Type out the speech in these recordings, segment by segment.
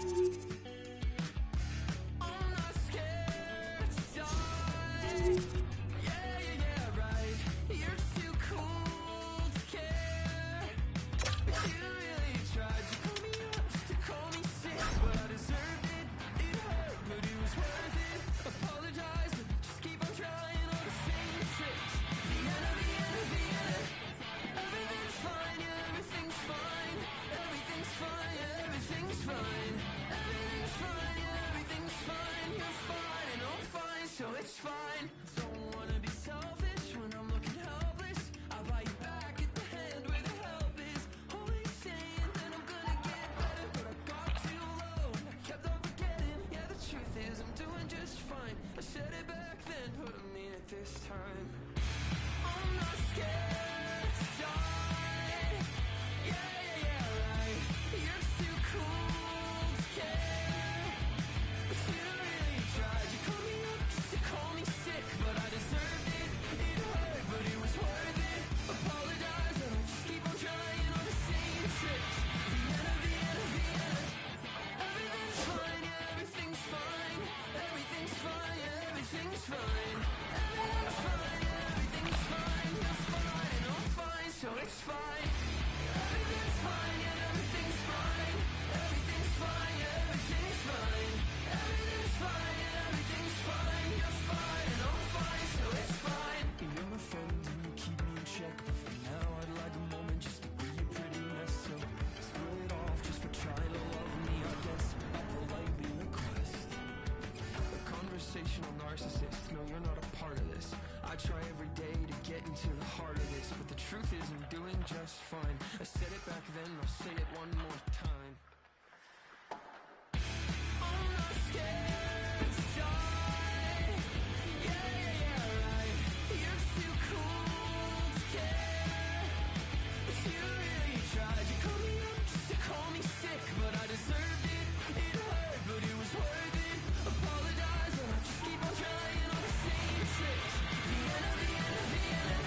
I'm not scared to die. Yeah, yeah, yeah, right. You're too cool to care. But you really tried to call me up, just to call me sick. But I deserved it. It hurt, but it was worth it. Apologize, but just keep on trying all the same tricks. Vienna, Vienna, Vienna. Everything's fine, yeah, everything's fine. Everything's fine, yeah, everything's fine. Everything's fine, yeah, everything's fine. You're fine and I'm fine, so it's fine. Don't wanna be selfish when I'm looking helpless. I bite you back at the hand where the help is. Always saying that I'm gonna get better, but I got too low and I kept on forgetting. Yeah, the truth is I'm doing just fine. I said it back then, but I mean it this time. I'm not scared to die. Yeah, yeah, yeah, right. You're too cool to care. But you really tried. You called me up just to call me sick, but I deserved it. It hurt, but it was worth it. Apologize, but I'll just keep on trying all the same tricks. Vienna, Vienna, Vienna. Everything's fine, yeah, everything's fine. Everything's fine, yeah, everything's fine. Everything's fine, yeah, everything's fine. You're fine and I'm fine, so it's fine. Everything's fine, yeah, everything's fine. Everything's fine, yeah, everything's fine. Everything's fine, yeah, everything's fine. You're fine and I'm fine, so it's fine. You're my friend and you keep me in check, but for now I'd like a moment just to be a pretty mess. So split it off just for trying to love me, I guess I'll politely request a conversational narcissist. No, you're not a part of this. I try every day to get into the heart of this, but the truth is I'm doing just fine. I said it back then, I'll say it one more time. I'm not scared to die. Yeah, yeah, yeah, right. You're too cool to care. But you really tried. You called me up just to call me sick, but I deserved it. It hurt, but it was worth it. Apologize, but I just keep on trying all the same tricks. Vienna, Vienna, Vienna.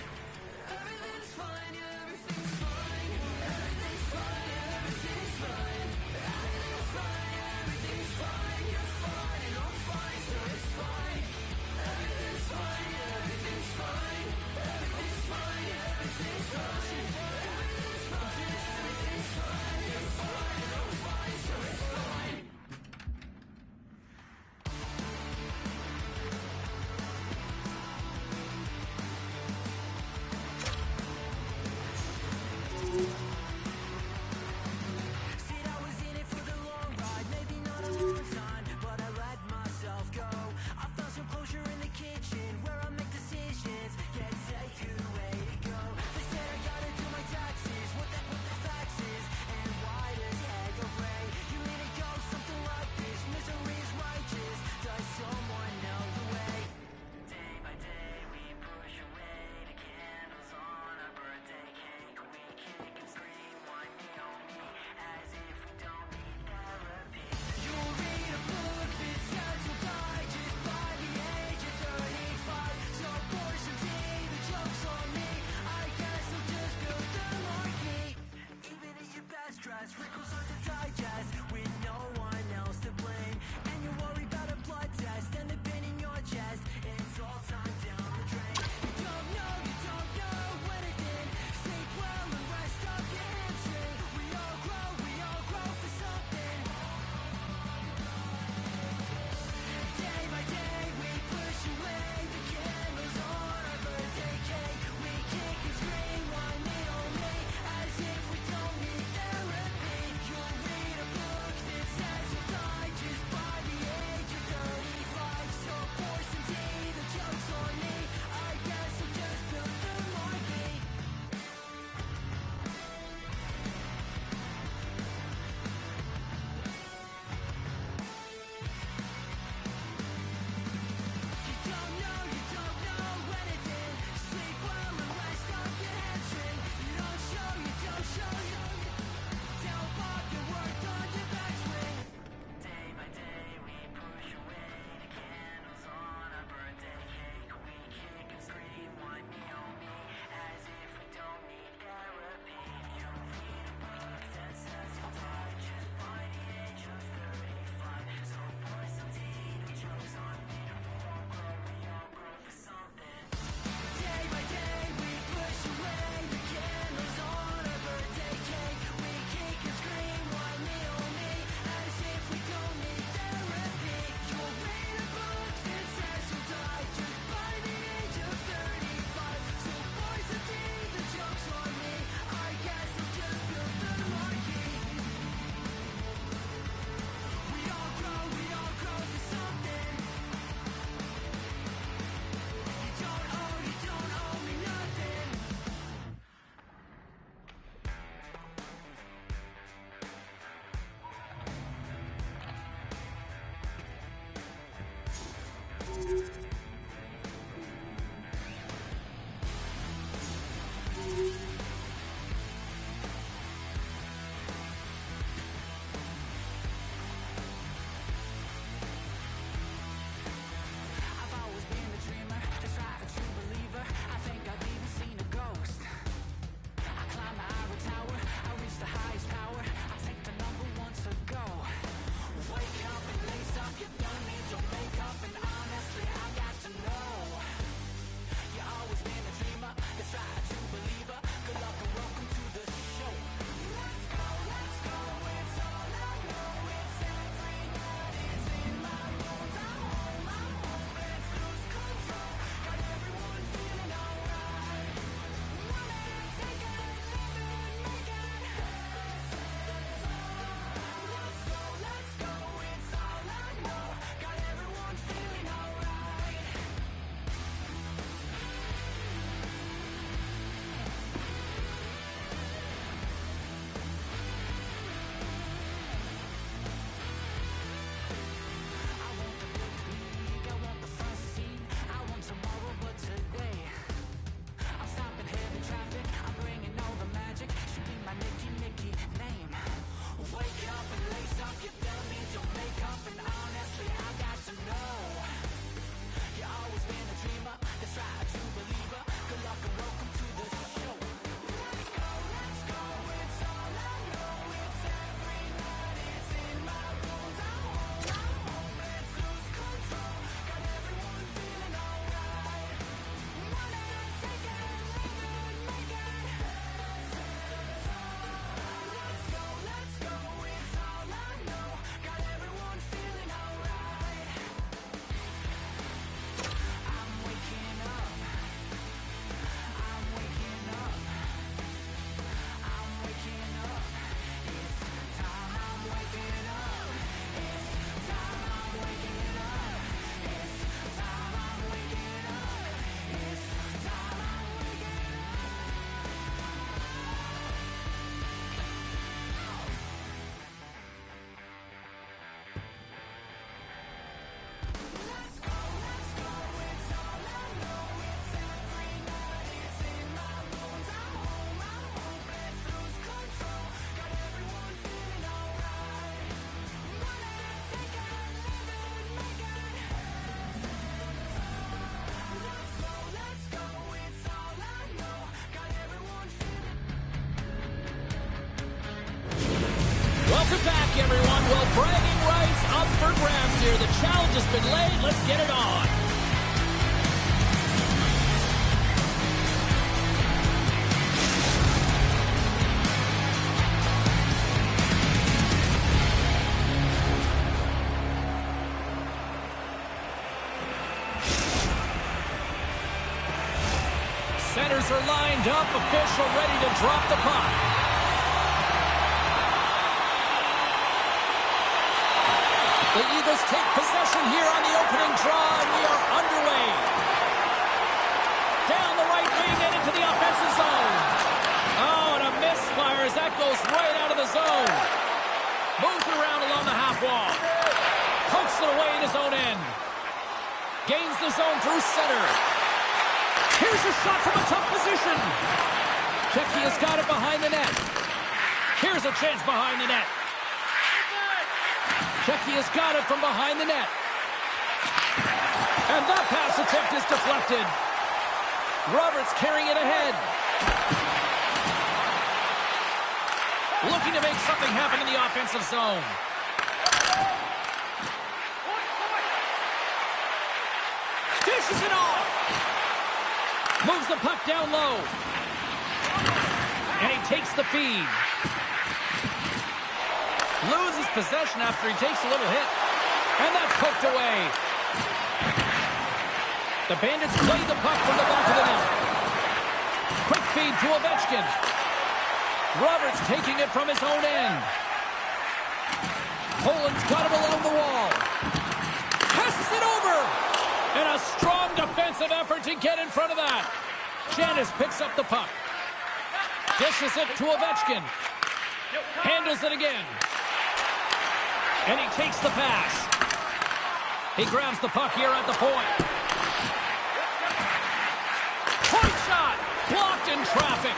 Everything's fine, yeah, everything's fine. Everything's fine, yeah, everything's fine. Welcome back, everyone. Well, bragging rights up for grabs here. The challenge has been laid. Let's get it on. Centers are lined up. Official ready to drop the puck. The Eagles take possession here on the opening draw, and we are underway. Down the right wing and into the offensive zone. Oh, and a misfire as that goes right out of the zone. Moves around along the half wall. Pokes it away in his own end. Gains the zone through center. Here's a shot from a tough position. Checky has got it behind the net. Here's a chance behind the net. Checky has got it from behind the net. And that pass attempt is deflected. Roberts carrying it ahead. Looking to make something happen in the offensive zone. Dishes it off. Moves the puck down low. And he takes the feed. Loses possession after he takes a little hit. And that's poked away. The Bandits play the puck from the back of the net. Quick feed to Ovechkin. Roberts taking it from his own end. Poland's got him along the wall. Passes it over. And a strong defensive effort to get in front of that. Janis picks up the puck. Dishes it to Ovechkin. Handles it again. And he takes the pass. He grabs the puck here at the point. Point shot! Blocked in traffic.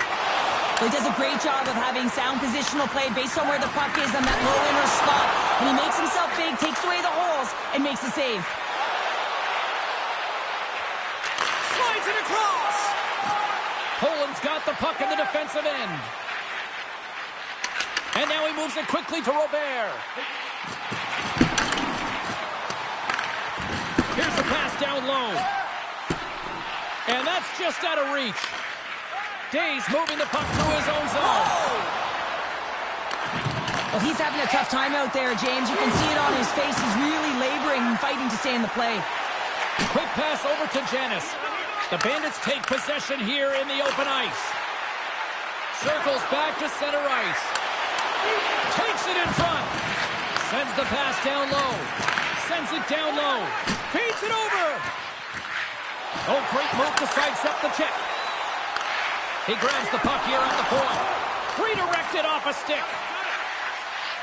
He does a great job of having sound positional play based on where the puck is on that low inner spot. And he makes himself big, takes away the holes, and makes a save. Slides it across. Poland's got the puck in the defensive end. And now he moves it quickly to Robert. Here's the pass down low. And that's just out of reach. Days moving the puck through his own zone. Well, he's having a tough time out there, James. You can see it on his face. He's really laboring and fighting to stay in the play. Quick pass over to Janis. The Bandits take possession here in the open ice. Circles back to center ice. Takes it in front. Sends the pass down low. Sends it down low. Feeds it over. Oh, great move to sidestep the check. He grabs the puck here at the point. Redirected off a stick.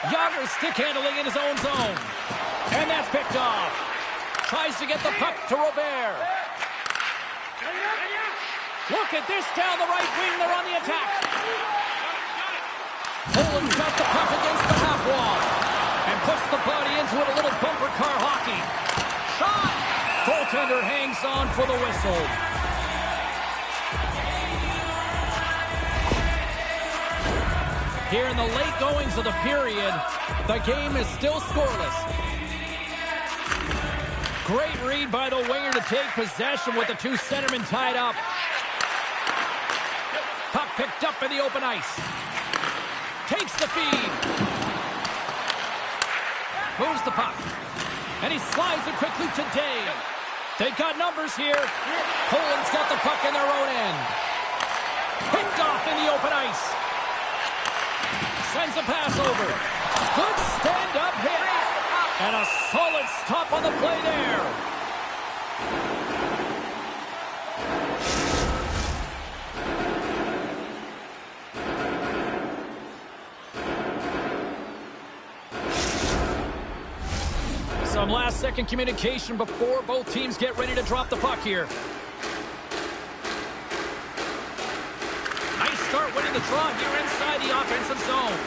Yager stick handling in his own zone. And that's picked off. Tries to get the puck to Robert. Look at this down the right wing. They're on the attack. Poland's got the puck against the half wall. And puts the body into it, a little bumper car hockey. Shot! Goaltender hangs on for the whistle. Here in the late goings of the period, the game is still scoreless. Great read by the winger to take possession with the two centermen tied up. Puck picked up in the open ice. Takes the feed. Moves the puck. And he slides it quickly to Day. They got numbers here. Poland's got the puck in their own end. Picked off in the open ice. Sends a pass over. Good stand-up hit. And a solid stop on the play there. Some last-second communication before both teams get ready to drop the puck here. Nice start winning the draw here inside the offensive zone.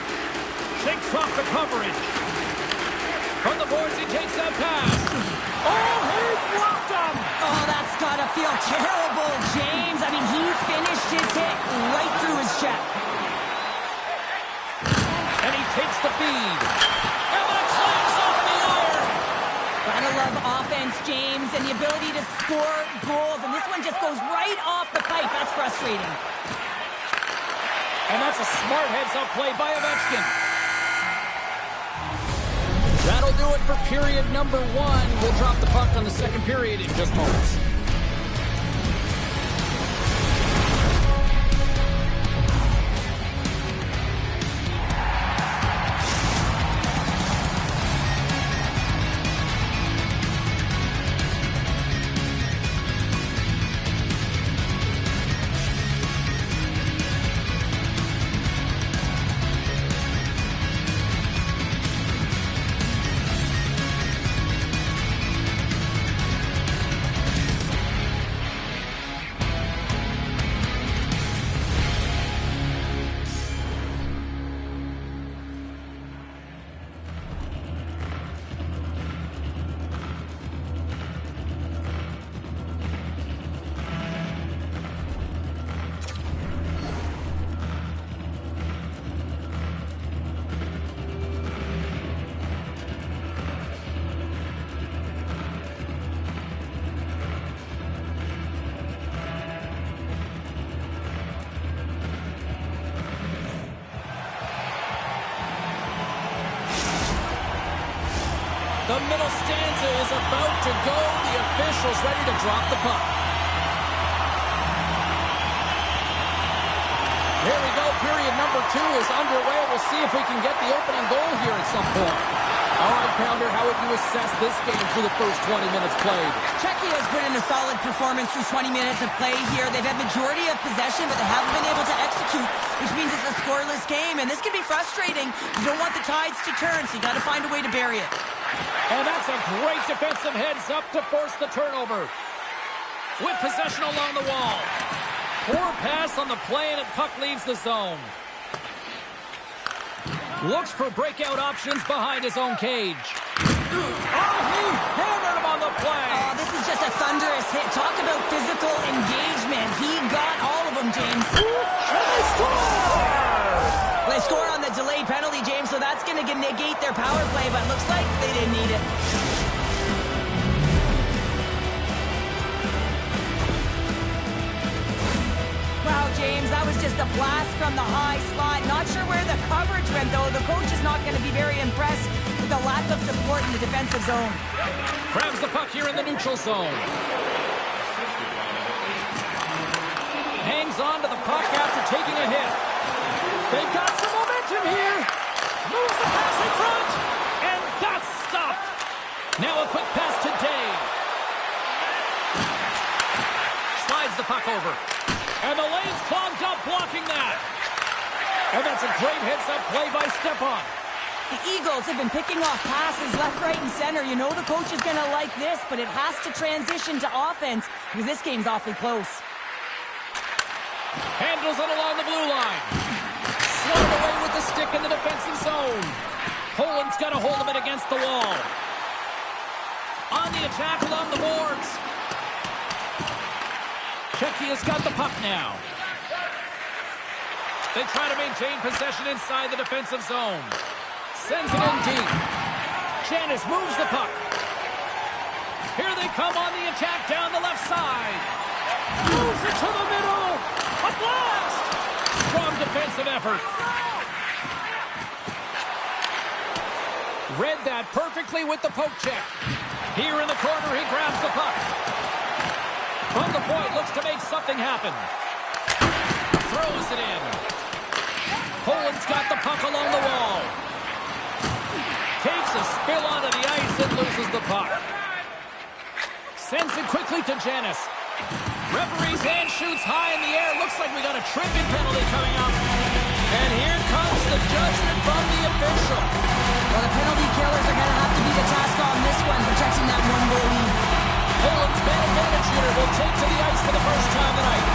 Shakes off the coverage. From the boards, he takes that pass. Oh, he blocked him! Oh, that's gotta feel terrible, James. I mean, he finished his hit right through his check. And he takes the feed. And that clangs off the iron. Gotta love offense, James, and the ability to score goals. And this one just goes right off the pipe. That's frustrating. And that's a smart heads-up play by Ovechkin. That'll do it for period number 1. We'll drop the puck on the second period in just moments. The middle stanza is about to go. The official's ready to drop the puck. Here we go. Period number 2 is underway. We'll see if we can get the opening goal here at some point. All right, Pounder, how would you assess this game through the first 20 minutes played? Czechia has put in a solid performance through 20 minutes of play here. They've had majority of possession, but they haven't been able to execute, which means it's a scoreless game, and this can be frustrating. You don't want the tides to turn, so you got to find a way to bury it. And that's a great defensive heads-up to force the turnover. With possession along the wall. Poor pass on the play, and the puck leaves the zone. Looks for breakout options behind his own cage. Oh, he hammered him on the play. Oh, this is just a thunderous hit. Talk about physical engagement. He got all of them, James. And they score! Well, they score on the delayed penalty, James, so that's going to negate their power play, but looks like they didn't need it. Wow, James, that was just a blast from the high spot. Not sure where the coverage went, though. The coach is not going to be very impressed with the lack of support in the defensive zone. Grabs the puck here in the neutral zone. Hangs on to the puck after taking a hit. They've got some momentum here. Moves the pass in front. And that's stopped. Now a quick pass to Dave. Slides the puck over. And the lane's clogged up blocking that. And that's a great heads-up play by Stepan. The Eagles have been picking off passes left, right, and center. You know the coach is going to like this, but it has to transition to offense because this game's awfully close. Handles it along the blue line. Swatted away with the stick in the defensive zone. Poland's got a hold of it against the wall. On the attack along the boards. Czechia's got the puck now. They try to maintain possession inside the defensive zone. Sends it in deep. Janis moves the puck. Here they come on the attack down the left side. Moves it to the middle. A blast! Strong defensive effort. Read that perfectly with the poke check. Here in the corner, he grabs the puck. From the point, looks to make something happen. Throws it in. Poland's got the puck along the wall. Takes a spill onto the ice and loses the puck. Sends it quickly to Janis. Referee's hand shoots high in the air. Looks like we got a tripping penalty coming up. And here comes the judgment from the official. Well, the penalty killers are going to have to be the task on this one, protecting that one-goal lead. Poland's man advantage unit will take to the ice for the first time tonight.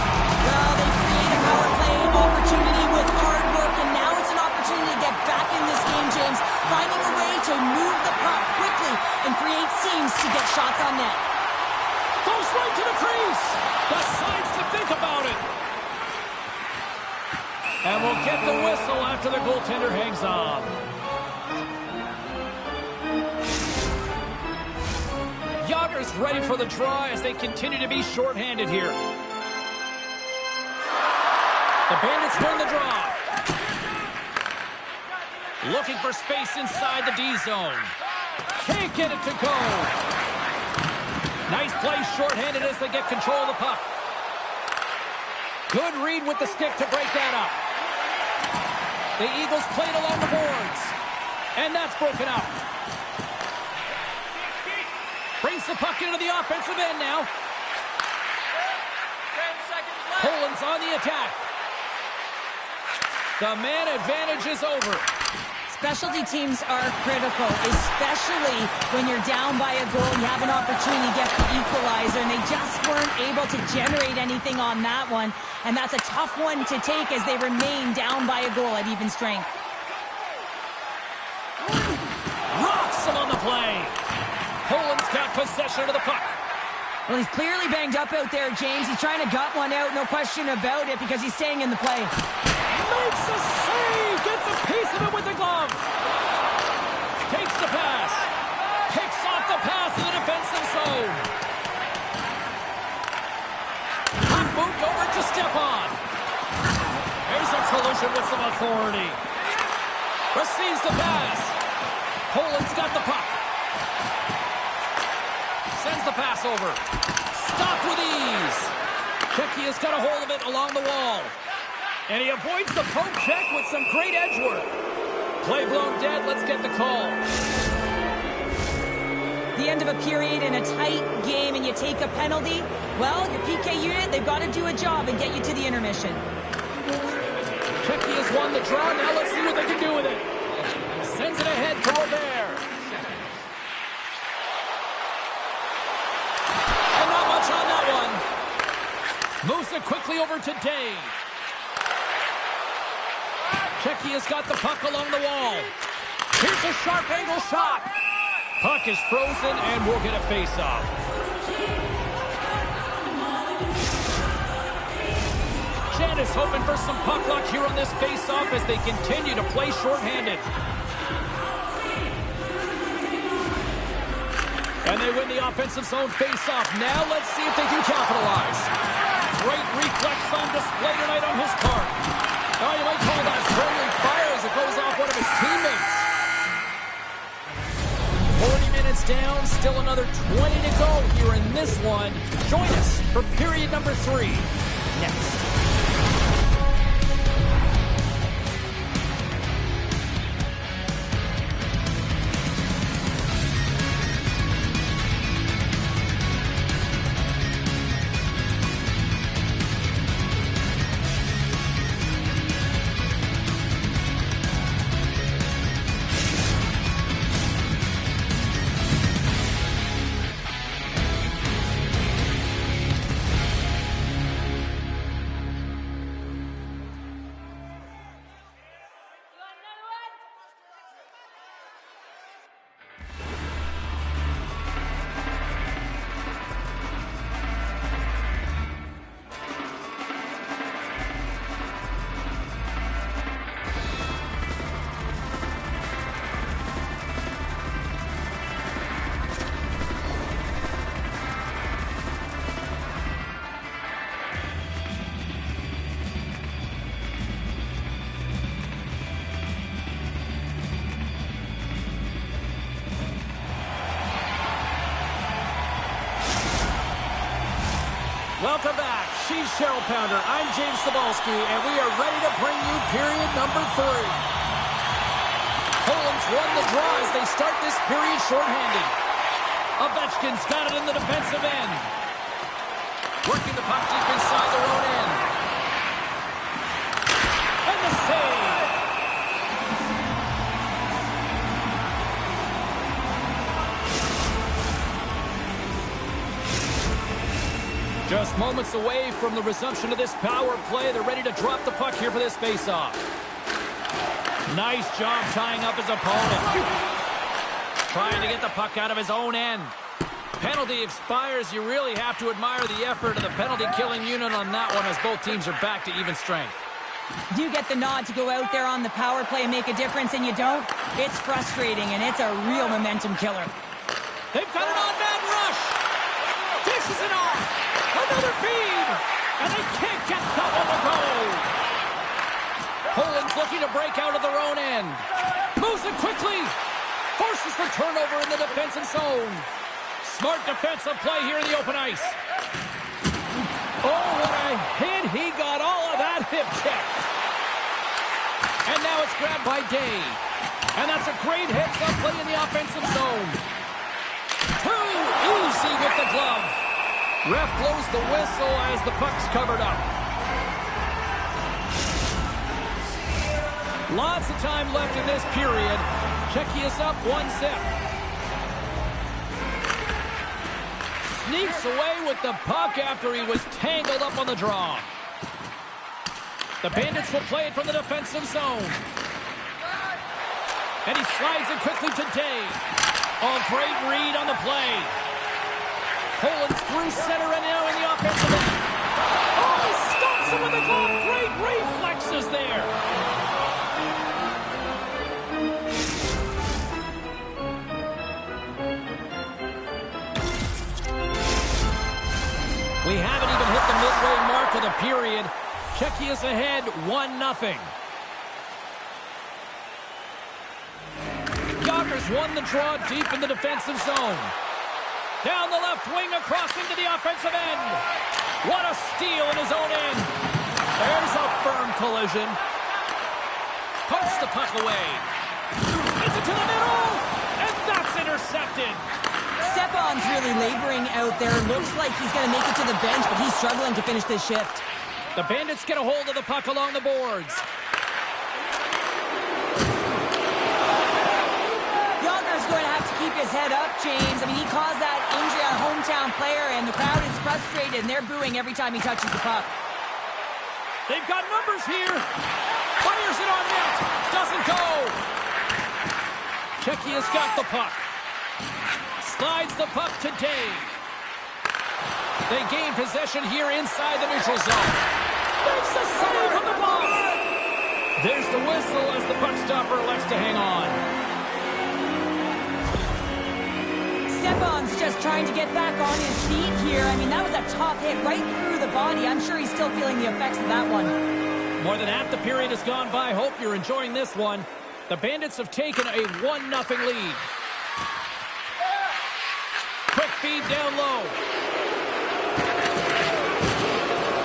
Well, they create a power play opportunity with hard work, and now it's an opportunity to get back in this game, James. Finding a way to move the puck quickly and create seams to get shots on net. Goes right to the crease. Decides to think about it. And we'll get the whistle after the goaltender hangs on. Yager's ready for the draw as they continue to be shorthanded here. The Bandits win the draw. Looking for space inside the D zone. Can't get it to go. Nice play shorthanded as they get control of the puck. Good read with the stick to break that up. The Eagles played along the boards. And that's broken up. Brings the puck into the offensive end now. 10 seconds left. Poland's on the attack. The man advantage is over. Specialty teams are critical, especially when you're down by a goal. You have an opportunity to get the equalizer, and they just weren't able to generate anything on that one. And that's a tough one to take as they remain down by a goal at even strength. Rocks him on the play. Poland's got possession of the puck. Well, he's clearly banged up out there, James. He's trying to gut one out, no question about it, because he's staying in the play. Makes a save! Gets a piece of it with the glove! Takes the pass. Picks off the pass in the defensive zone. Puck moved over to Stepan. There's a collision with some authority. Receives the pass. Poland's got the puck. Sends the pass over. Stopped with ease. Checky has got a hold of it along the wall. And he avoids the poke check with some great edge work. Play blown dead. Let's get the call. The end of a period in a tight game and you take a penalty. Well, your PK unit, they've got to do a job and get you to the intermission. Checky has won the draw. Now let's see what they can do with it. Sends it ahead to Robert. And not much on that one. Moves it quickly over to Day. Checky has got the puck along the wall. Here's a sharp angle shot. Puck is frozen and we'll get a face-off. Janis hoping for some puck luck here on this face-off as they continue to play shorthanded. And they win the offensive zone face-off. Now let's see if they can capitalize. Great reflex on display tonight on his part. Oh, you might call that friendly fire as it goes off one of his teammates. 40 minutes down, still another 20 to go here in this one. Join us for period number 3 next. Welcome back. She's Cheryl Pounder. I'm James Cebulski, and we are ready to bring you period number 3. Poland's won the draw as they start this period shorthanded. Ovechkin's got it in the defensive end. Working the puck deep inside their own end. And the save. Just moments away from the resumption of this power play. They're ready to drop the puck here for this faceoff. Nice job tying up his opponent. Trying to get the puck out of his own end. Penalty expires. You really have to admire the effort of the penalty-killing unit on that one as both teams are back to even strength. You get the nod to go out there on the power play and make a difference, and you don't. It's frustrating, and it's a real momentum killer. They've got an on-man rush. Dishes it off. Another feed. And they can't get that one to go. Poland's looking to break out of their own end. Moves it quickly. Forces the turnover in the defensive zone. Smart defensive play here in the open ice. Oh, what a hit. He got all of that hip check. And now it's grabbed by Day. And that's a great heads-up play in the offensive zone. Too easy with the glove. Ref blows the whistle as the puck's covered up. Lots of time left in this period. Czechia is up 1-0. Sneaks away with the puck after he was tangled up on the draw. The Bandits will play it from the defensive zone. And he slides it quickly to Day. Oh, great read on the play. Poland's through center and now in the offensive end. Oh, he stops him with the glove. Great reflexes there. We haven't even hit the midway mark of the period. Czechia's ahead 1-0. Yonkers won the draw deep in the defensive zone. Down the left wing, across into the offensive end. What a steal in his own end. There's a firm collision. Pokes the puck away. Sends it to the middle, and that's intercepted. Stepan's really laboring out there. Looks like he's going to make it to the bench, but he's struggling to finish this shift. The Bandits get a hold of the puck along the boards. Yonkers going to have to keep his head up, James. I mean, he caused that injury on a hometown player, and the crowd is frustrated, and they're booing every time he touches the puck. They've got numbers here. Fires it on net. Doesn't go. Czechia's got the puck. Slides the puck to Day. They gain possession here inside the neutral zone. Makes the save on the block. There's the whistle as the puck stopper elects to hang on. Stepan's just trying to get back on his feet here. I mean, that was a tough hit right through the body. I'm sure he's still feeling the effects of that one. More than half the period has gone by. Hope you're enjoying this one. The Bandits have taken a 1-0 lead. Quick feed down low.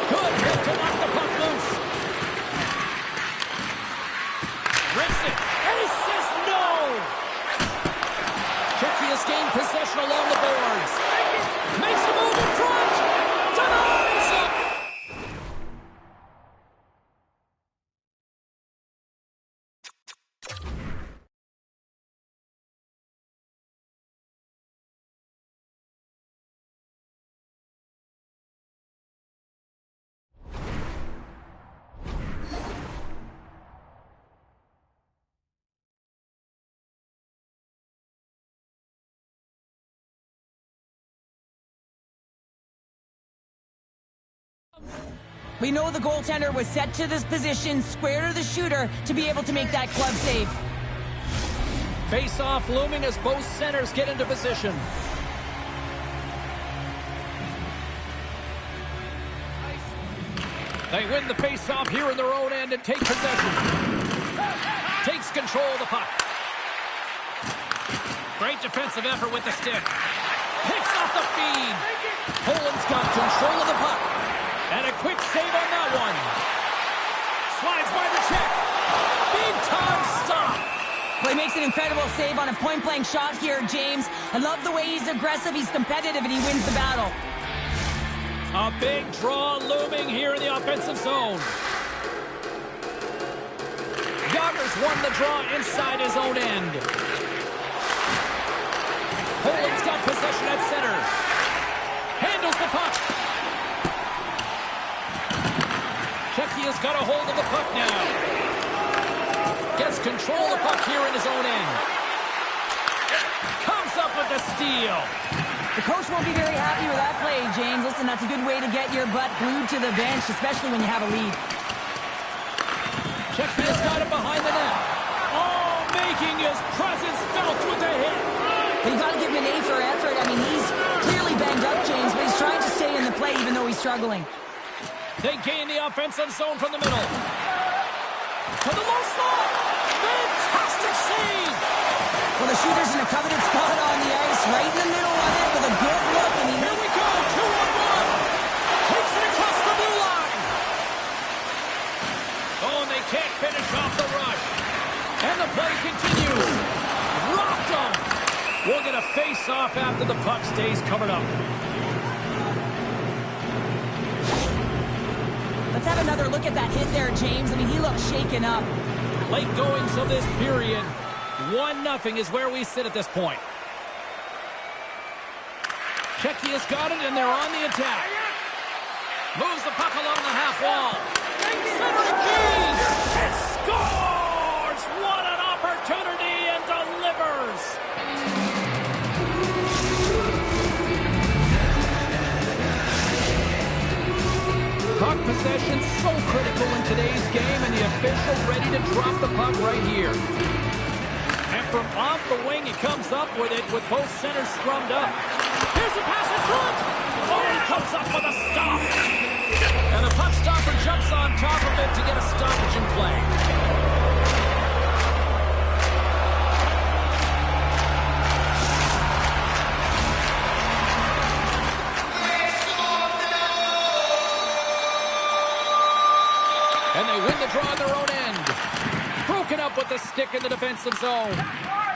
Good hit to knock the puck loose. Rips it, and he says no! Czechia's gained possession along the boards. Makes a move in front! Denies it! We know the goaltender was set to this position, square to the shooter, to be able to make that glove save. Face-off looming as both centers get into position. They win the face-off here in their own end and take possession. Takes control of the puck. Great defensive effort with the stick. Picks off the feed. Poland's got control of the puck. And a quick save on that one. Slides by the check. Big time stop. Well, he makes an incredible save on a point-blank shot here, James. I love the way he's aggressive, he's competitive, and he wins the battle. A big draw looming here in the offensive zone. Yonkers won the draw inside his own end. Poland's got possession at center. Handles the puck. Czechia's got a hold of the puck now. Gets control of the puck here in his own end. Comes up with the steal. The coach won't be very happy with that play, James. Listen, that's a good way to get your butt glued to the bench, especially when you have a lead. Checky has got it behind the net. Oh, making his presence felt with the hit. But you got to give him an A for effort. I mean, he's clearly banged up, James, but he's trying to stay in the play even though he's struggling. They gain the offensive zone from the middle. To the low slot. Fantastic save. Well, the shooter's in a coveted spot on the ice, right in the middle of it with a good look. And here we go, 2-on-1. Takes it across the blue line. Oh, and they can't finish off the rush. And the play continues. Rocked him. We'll get a face-off after the puck stays covered up. Let's have another look at that hit there, James. I mean, he looks shaken up. Late goings of this period. 1-0 is where we sit at this point. Checky has got it, and they're on the attack. Moves the puck along the half wall. Centering feed. It scores! What an opportunity, and delivers! Puck possession so critical in today's game, and the official ready to drop the puck right here. And from off the wing, he comes up with it with both centers scrummed up. Here's a pass in front. Oh, he comes up with a stop. And the puck stopper jumps on top of it to get a stoppage in play. And they win the draw on their own end. Broken up with the stick in the defensive zone.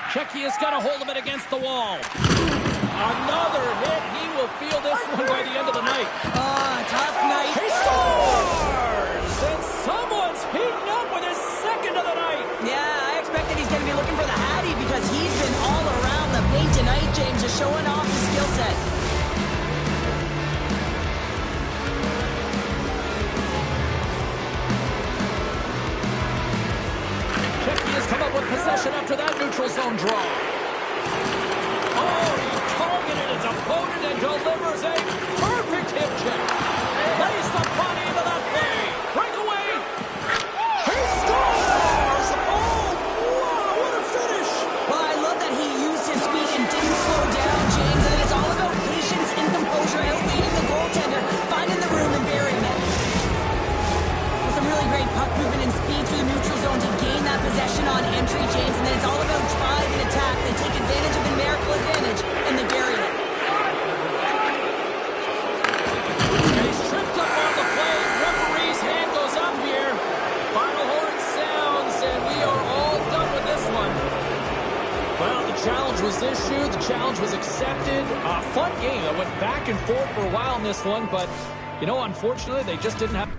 Checky has got a hold of it against the wall. Another hit. He will feel this one by the end of the night. Tough night. He scores! And someone's heating up with his second of the night. Yeah, I expect that he's going to be looking for the Hattie because he's been all around the paint tonight, James, just showing off his skill set. Checky has come up with possession after that neutral zone draw. Oh, he targeted his opponent and delivers a perfect hip check. Lays the body into that play. Breakaway. He scores! Oh, wow, what a finish. Well, I love that he used his speed and didn't slow down, James. And then it's all about patience and composure, outweighing the goaltender, finding the room and burying it. With some really great puck movement and speed through the neutral zone to gain that possession on entry, James. And then it's all about drive and attack. They take advantage of the numerical advantage and they bury it. And he's tripped up on the play. Referee's hand goes up here. Final horn sounds, and we are all done with this one. Well, the challenge was issued. The challenge was accepted. A fun game. I went back and forth for a while in this one, but, you know, unfortunately, they just didn't have...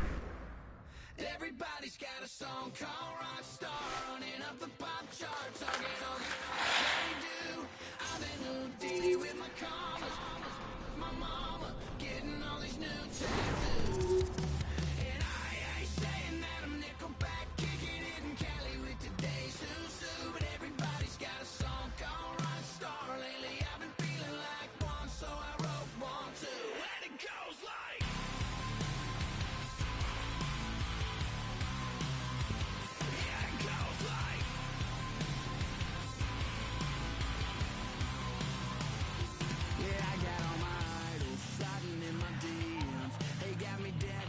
Everybody's got a song called Rockstar, running up the pop charts, talking all the I do. I've been OD with my commas, my mama getting all these new tattoos. And I ain't saying that I'm Nickelback, kicking it in Cali with today's Susu. But everybody's got a song called Rockstar. Lately I've been feeling like one, so I wrote one too. And it goes like... Yeah, I got all my idols sliding in my DMs. They got me dead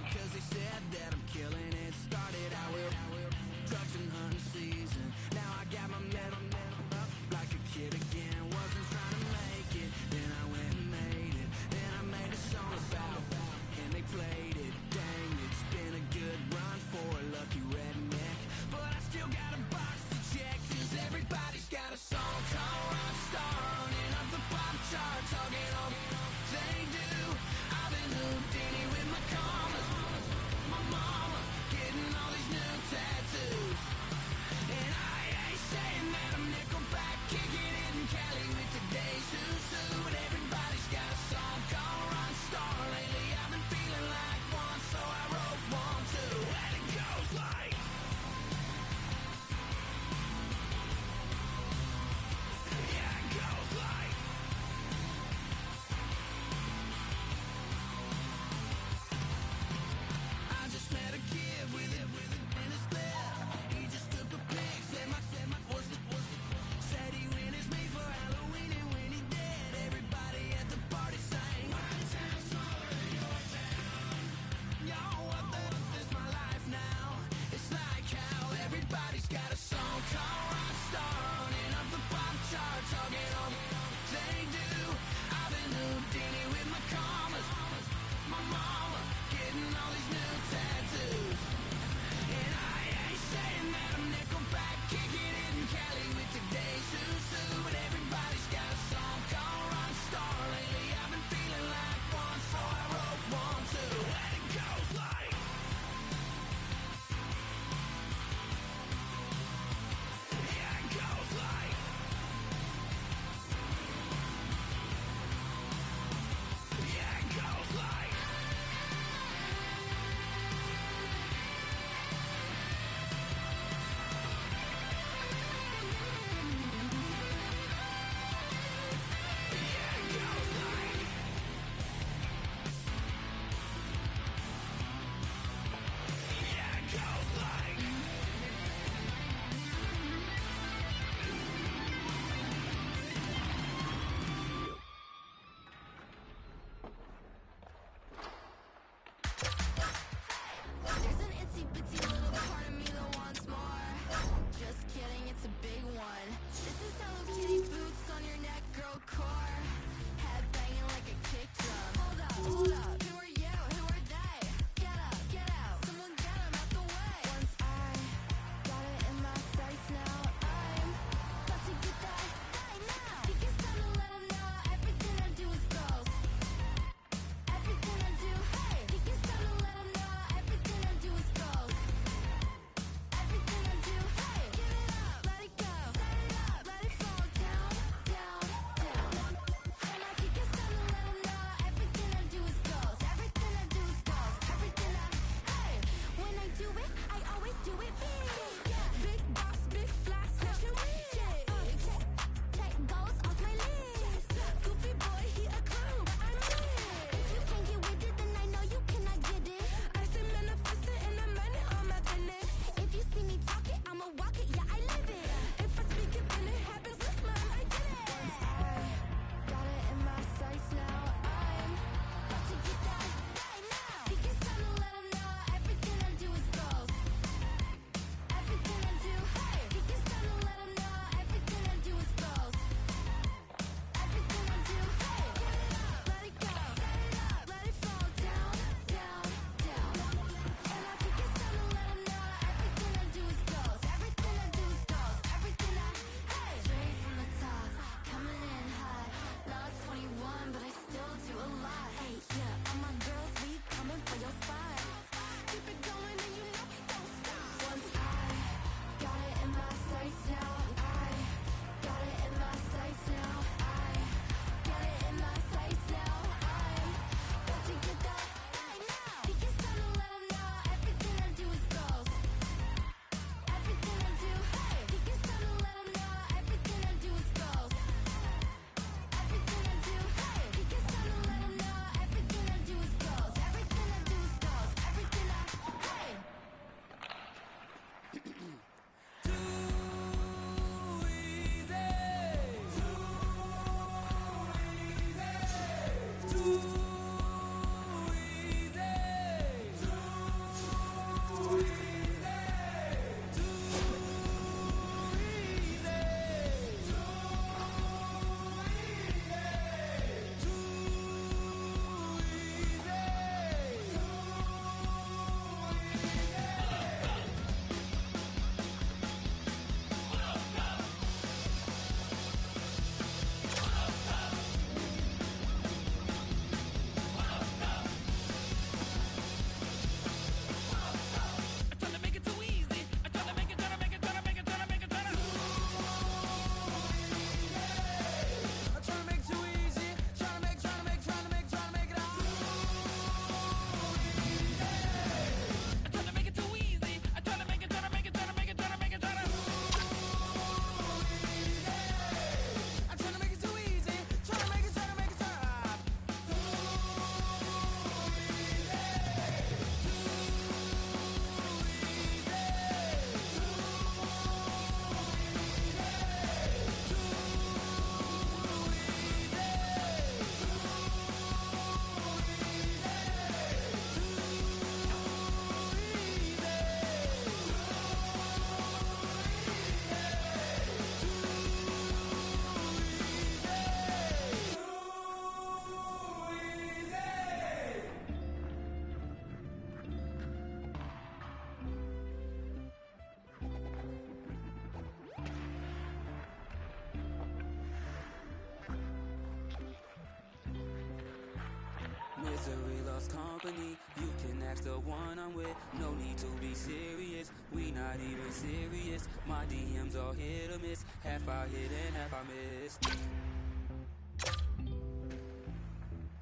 Misery loves company. You can ask the one I'm with. No need to be serious. We not even serious. My DMs are hit or miss. Half I hit and half I miss.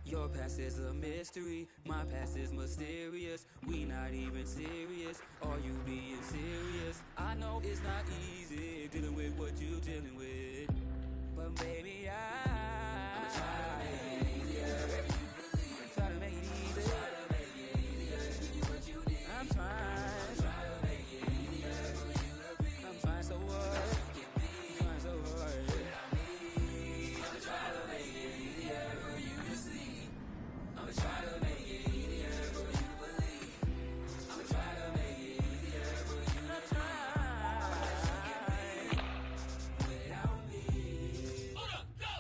Your past is a mystery. My past is mysterious. We not even serious. Are you being serious? I know it's not easy dealing with what you dealing with, but baby I'ma try to make it easier. Try to make it easy. Try to make it easier. Give you what you need. I'm trying. Try to make it easier for you to be. I'm trying so hard. You can be. I'm trying so hard. Without me. I'ma try to make it easier for you to see. I'ma try to make it easier for you to believe. I'ma try to make it easier for you to try. Without me. Hold up, go!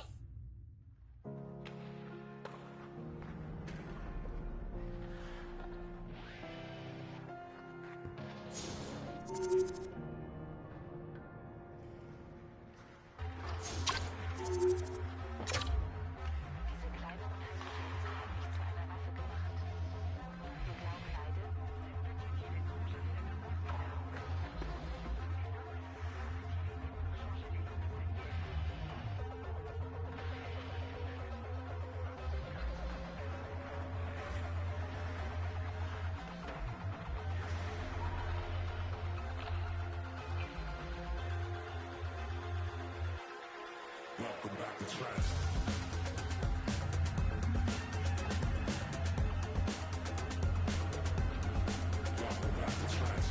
Welcome back to Trance. Welcome back to Trance.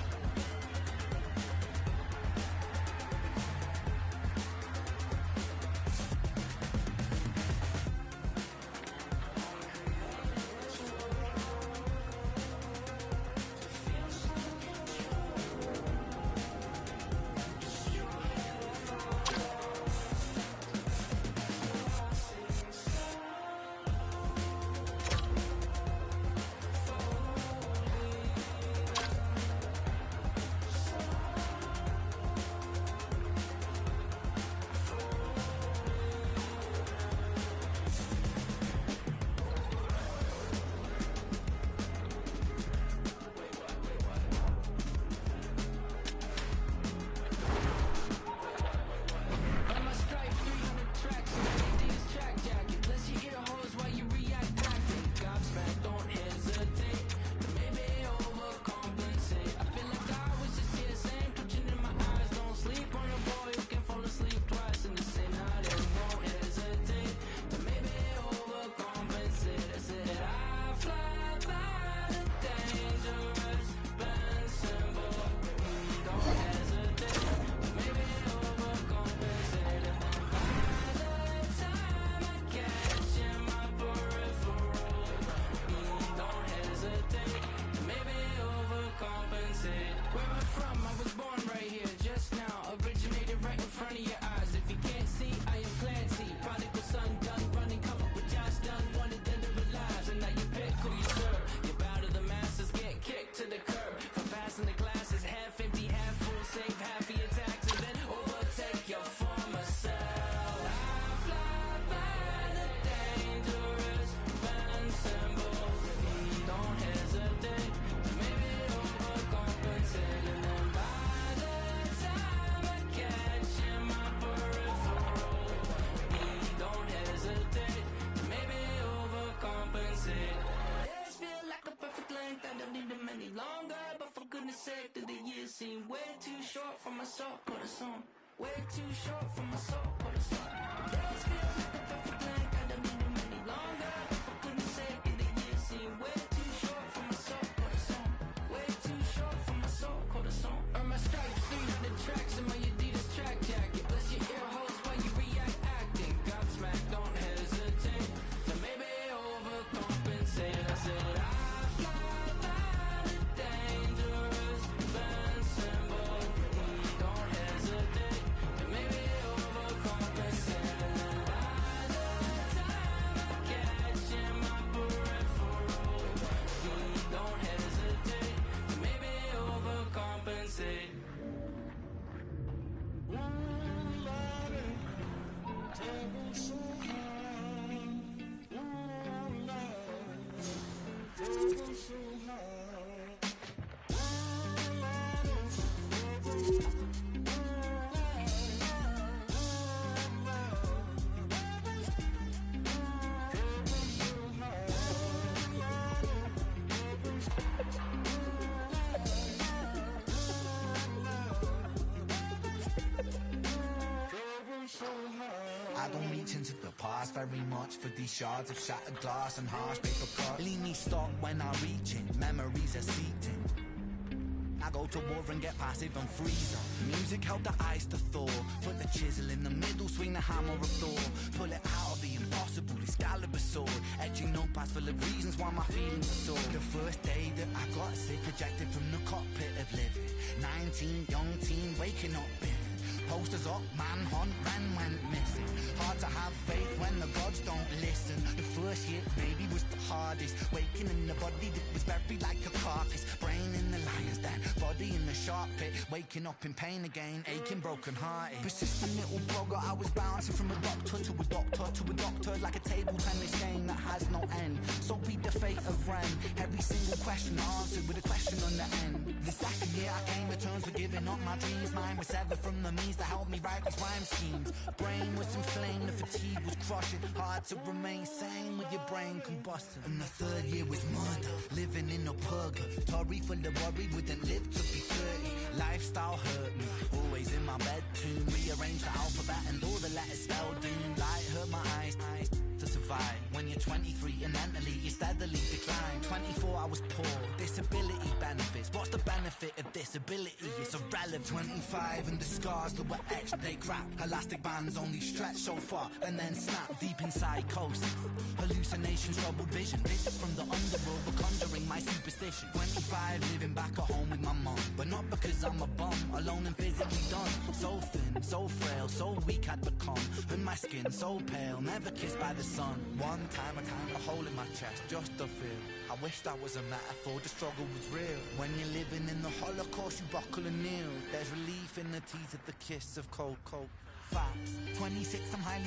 goodness sake, did the years seem way too short for my soul? Put a song. Way too short for my soul. Put a song. Days feel like a perfect blank. I don't need them any longer. For goodness sake, did the years seem way too short for my soul? Put a song. Way too short for my soul. Put a song. Earn my stripes, 300 tracks in my Adidas track jacket. Bless your ear holes while you react acting. Godsmack, don't hesitate to maybe overcompensate. I said I fly by the dangerous band symbol. Don't hesitate to maybe overcompensate. And by the time I catch in my peripheral, don't hesitate to maybe overcompensate. I don't reach into the past very much for these shards of shattered glass and harsh paper cuts. Leave me stuck when I reach in, memories are seeping. I go to war and get passive and freeze up. Music help the ice to thaw. Put the chisel in the middle, swing the hammer of Thor. Pull it out of the impossible, Excalibur sword. Etching notepads full of reasons why my feelings are sore. The first day that I got sick, ejected from the cockpit of living. 19, young teen, waking up bitter. Posters up, manhunt, ran, went missing. Hard to have faith when the gods don't listen. The first hit maybe was the hardest. Waking in the body that was buried like a carcass. Brain in the lion's den, body in the shark pit. Waking up in pain again, aching, broken hearted. Persistent little blogger, I was bouncing from a doctor to a doctor to a doctor. Like a table tennis game that has no end. So be the fate of Ren. Every single question answered with a question on the end. The second year I came to terms with giving up my dreams. Mine was severed from the means to help me write these rhyme schemes. Brain was inflamed, the fatigue was crushing. Hard to remain sane with your brain combusting. And the third year was murder, living in a purgatory full of worry, wouldn't live to be 30. Lifestyle hurt me, always in my bed tune. Rearrange the alphabet and all the letters spell doom. Light hurt my eyes to survive. When you're 23 and mentally you steadily decline. 24 I was poor, disability benefits. What's the benefit of disability? It's irrelevant. 25 and the scars that were etched, they crack. Elastic bands only stretch so far and then snap deep in psychosis. Hallucinations, troubled vision. This is from the underworld, but conjuring my superstition. 25 living back at home with my mom, but not because I'm a bum, alone and physically done. So thin, so frail, so weak I'd become. And my skin so pale, never kissed by the sun. One time, a hole in my chest, just a feel. I wish that was a metaphor, the struggle was real. When you're living in the Holocaust, you buckle and kneel. There's relief in the teeth of the kiss of cold. Facts. 26, I'm highly.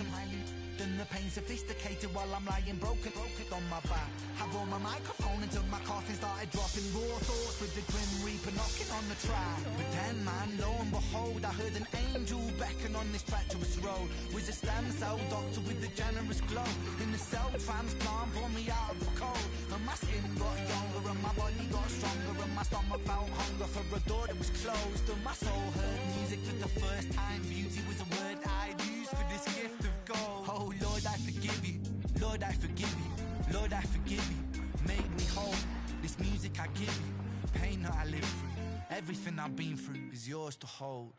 Then the pain sophisticated while I'm lying broken on my back. I rolled my microphone until my coffin started dropping. Raw thoughts with the grim reaper knocking on the track. But then, man, lo and behold, I heard an angel beckon on this treacherous road. Was a stem cell doctor with a generous glow. In the cell transplant, pulled me out of the cold. And my skin got younger and my body got stronger. And my stomach felt hunger for a door that was closed. And my soul heard music for the first time. Beauty was a word I'd use for this gift of gold. Oh Lord, I forgive you. Lord, I forgive you. Lord, I forgive you. Make me whole. This music I give you. Pain that I live through. Everything I've been through is yours to hold.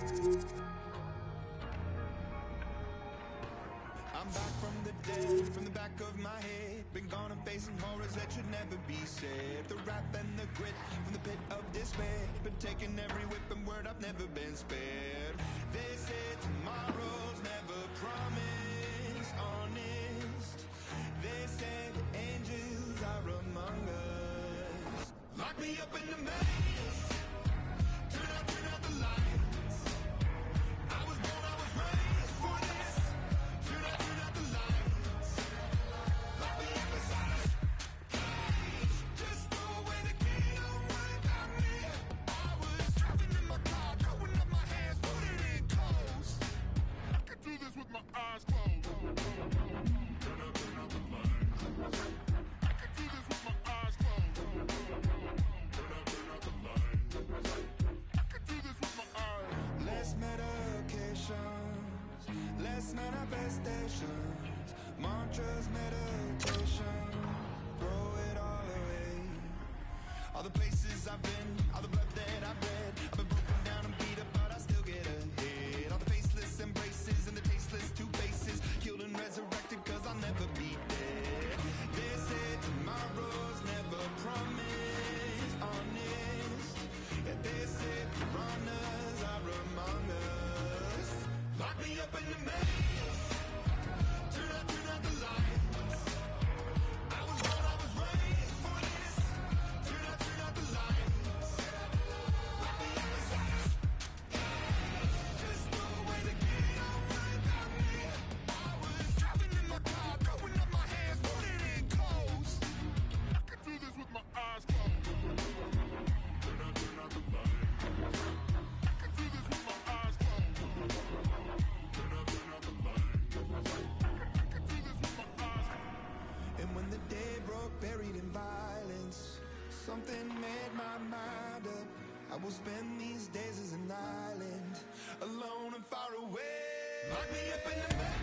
I'm back from the dead, from the back of my head. Been gone and facing horrors that should never be said. The rap and the grit from the pit of despair. Been taking every whip and word, I've never been spared. They say tomorrow's never promised, honest. They say the angels are among us. Lock me up in the maze. Turn out the lights. I was born, I was raised for this. Turn out the lights. Lock me up inside a cage. Just throw away the key, don't worry about me. I was driving in my car, throwing up my hands, putting in clothes. I could do this with my eyes closed. Turn out the lights. I could do this with my eyes closed. Turn out the lights. I could do this with my eyes. Less medications, less manifestations, mantras, meditation, throw it all away. All the places I've been, all the blood that I've bled, I've been broken down and beat up, but I still get ahead. All the faceless embraces and the tasteless two faces, killed and resurrected, cause I'll never be dead. They say tomorrow's never promised, honest. Yeah, they say piranhas are among us. Lock me up in the maze. Turn out the lights. I was born, I was raised for this. Turn out the lights. Lock me up inside a cage. Just throw away the key, don't worry about me. I was driving in my car, throwing up my hands, putting in clothes. I could do this with my eyes closed. Turn out the lights. I could do this with my eyes closed. Turn out the lights. I could do this with my eyes closed. And when the day broke, buried in violence, something made my mind up. I will spend these days as an island, alone and far away. Lock me up in the back.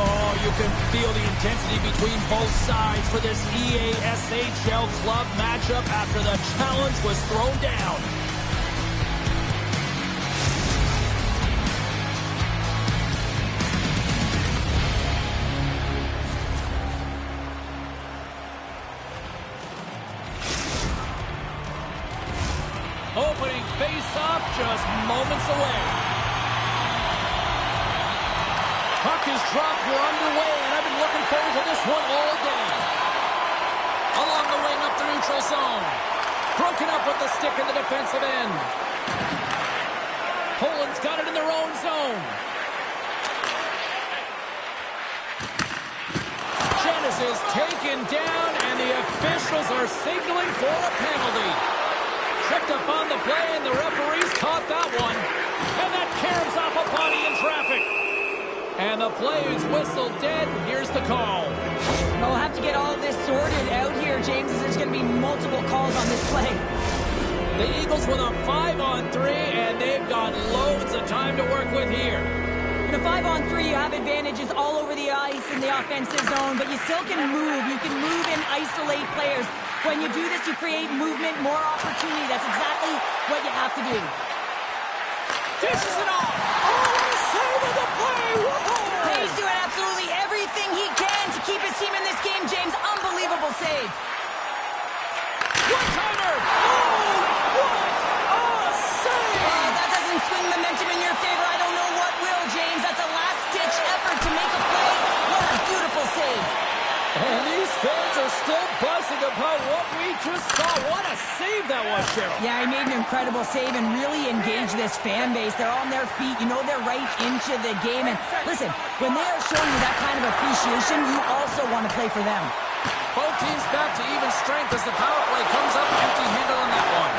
Oh, you can feel the intensity between both sides for this EASHL club matchup after the challenge was thrown down. Opening face-off just moments away. Puck is dropped, we're underway, and I've been looking forward to this one all day. Along the wing up the neutral zone. Broken up with the stick in the defensive end. Poland's got it in their own zone. Janis is taken down, and the officials are signaling for a penalty. Tripped up on the play, and the referees caught that one. And that caroms off a body in traffic. And the play is whistled dead. Here's the call. We'll have to get all of this sorted out here, James, as there's going to be multiple calls on this play. The Eagles with a 5-on-3, and they've got loads of time to work with here. In a 5-on-3, you have advantages all over the ice in the offensive zone, but you still can move. You can move and isolate players. When you do this, you create movement, more opportunity. That's exactly what you have to do. Dishes it off. Oh, what a save of the play. Whoa. He's doing absolutely everything he can to keep his team in this game, James. Unbelievable save. One-timer. Oh, what a save. That doesn't swing momentum in your favor. I don't know what will, James. That's a last-ditch effort to make a play. What a beautiful save. And these fans are still buzzing about what we just saw. What a save that was, Cheryl. Yeah, he made an incredible save and really engaged this fan base. They're on their feet. You know they're right into the game. And listen, when they are showing you that kind of appreciation, you also want to play for them. Both teams back to even strength as the power play comes up empty-handed on that one.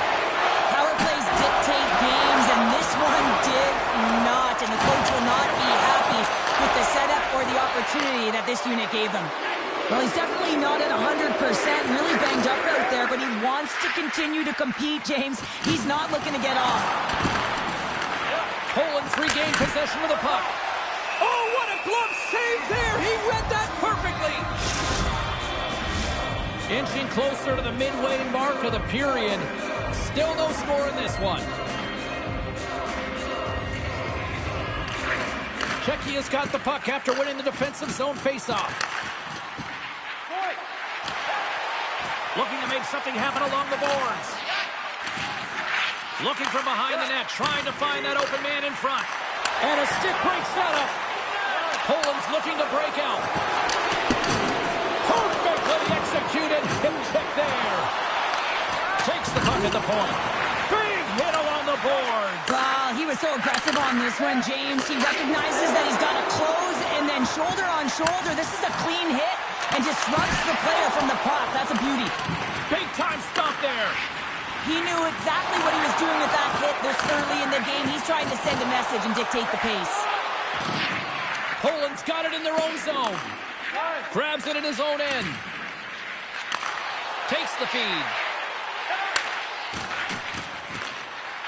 Power plays dictate games, and this one did not. And the coach will not be happy with the setup or the opportunity that this unit gave them. Well, he's definitely not at 100%, really banged up out there, but he wants to continue to compete, James. He's not looking to get off. Poland's regained possession of the puck. Oh, what a glove save there! He read that perfectly! Inching closer to the midway mark of the period. Still no score in this one. Czechia's got the puck after winning the defensive zone faceoff. Looking to make something happen along the boards. Looking from behind the net, trying to find that open man in front. And a stick break setup. Poland's looking to break out. Perfectly executed hip check there. Takes the puck at the point. Big hit along the board. Wow, he was so aggressive on this one, James. He recognizes that he's got to close and then shoulder on shoulder. This is a clean hit and disrupts the player from the puck. That's a beauty. Big time stop there. He knew exactly what he was doing with that hit this early in the game. He's trying to send a message and dictate the pace. Poland's got it in their own zone. Grabs it in his own end. Takes the feed.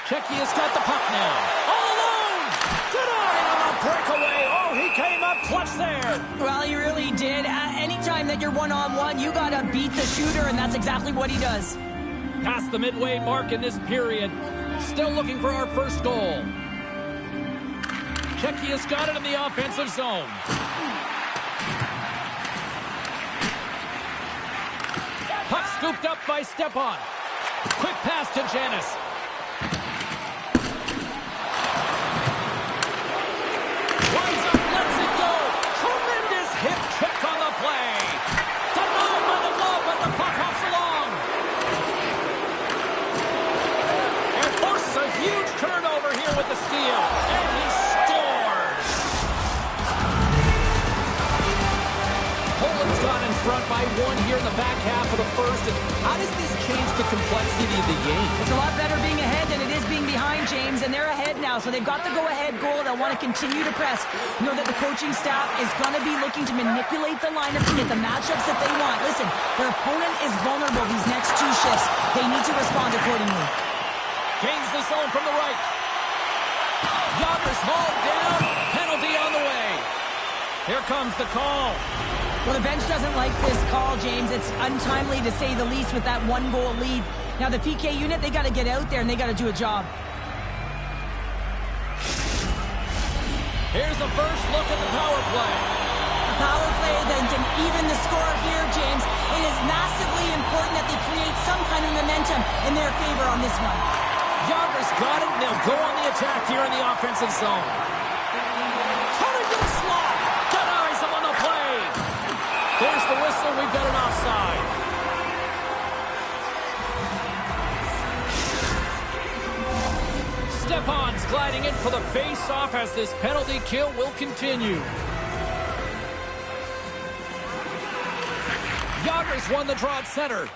Czechia's got the puck now. All alone! Denied on the breakaway. Oh, he came up clutch there. Well, he really did. Anytime that you're one-on-one, you got to beat the shooter, and that's exactly what he does. Past the midway mark in this period. Still looking for our first goal. Czechia's got it in the offensive zone. Puck scooped up by Stepan. Quick pass to Janis. Lines up, lets it go. Tremendous hip check on the play. Denied by the glove as the puck hops along. And forces a huge turnover here with the steal. And he scores. Poland's gone in front by one here in the back half of the first. And how does this change the complexity of the game? It's a lot better being ahead than it is being behind, James, and they're ahead now, so they've got the go-ahead goal. They'll want to continue to press. You know that the coaching staff is going to be looking to manipulate the lineup to get the matchups that they want. Listen, their opponent is vulnerable these next two shifts. They need to respond accordingly. Gains the zone from the right. Yager's hauled down. Penalty on the way. Here comes the call. Well, the bench doesn't like this call, James. It's untimely to say the least with that one-goal lead. Now, the PK unit, they got to get out there and they got to do a job. Here's the first look at the power play. A power play that can even the score here, James. It is massively important that they create some kind of momentum in their favor on this one. Yager's got it. They'll go on the attack here in the offensive zone. Coming to the slot. Denies him on the play. There's the whistle. We've got an offside. Stepan's gliding in for the face-off as this penalty kill will continue. Yager's won the draw at center.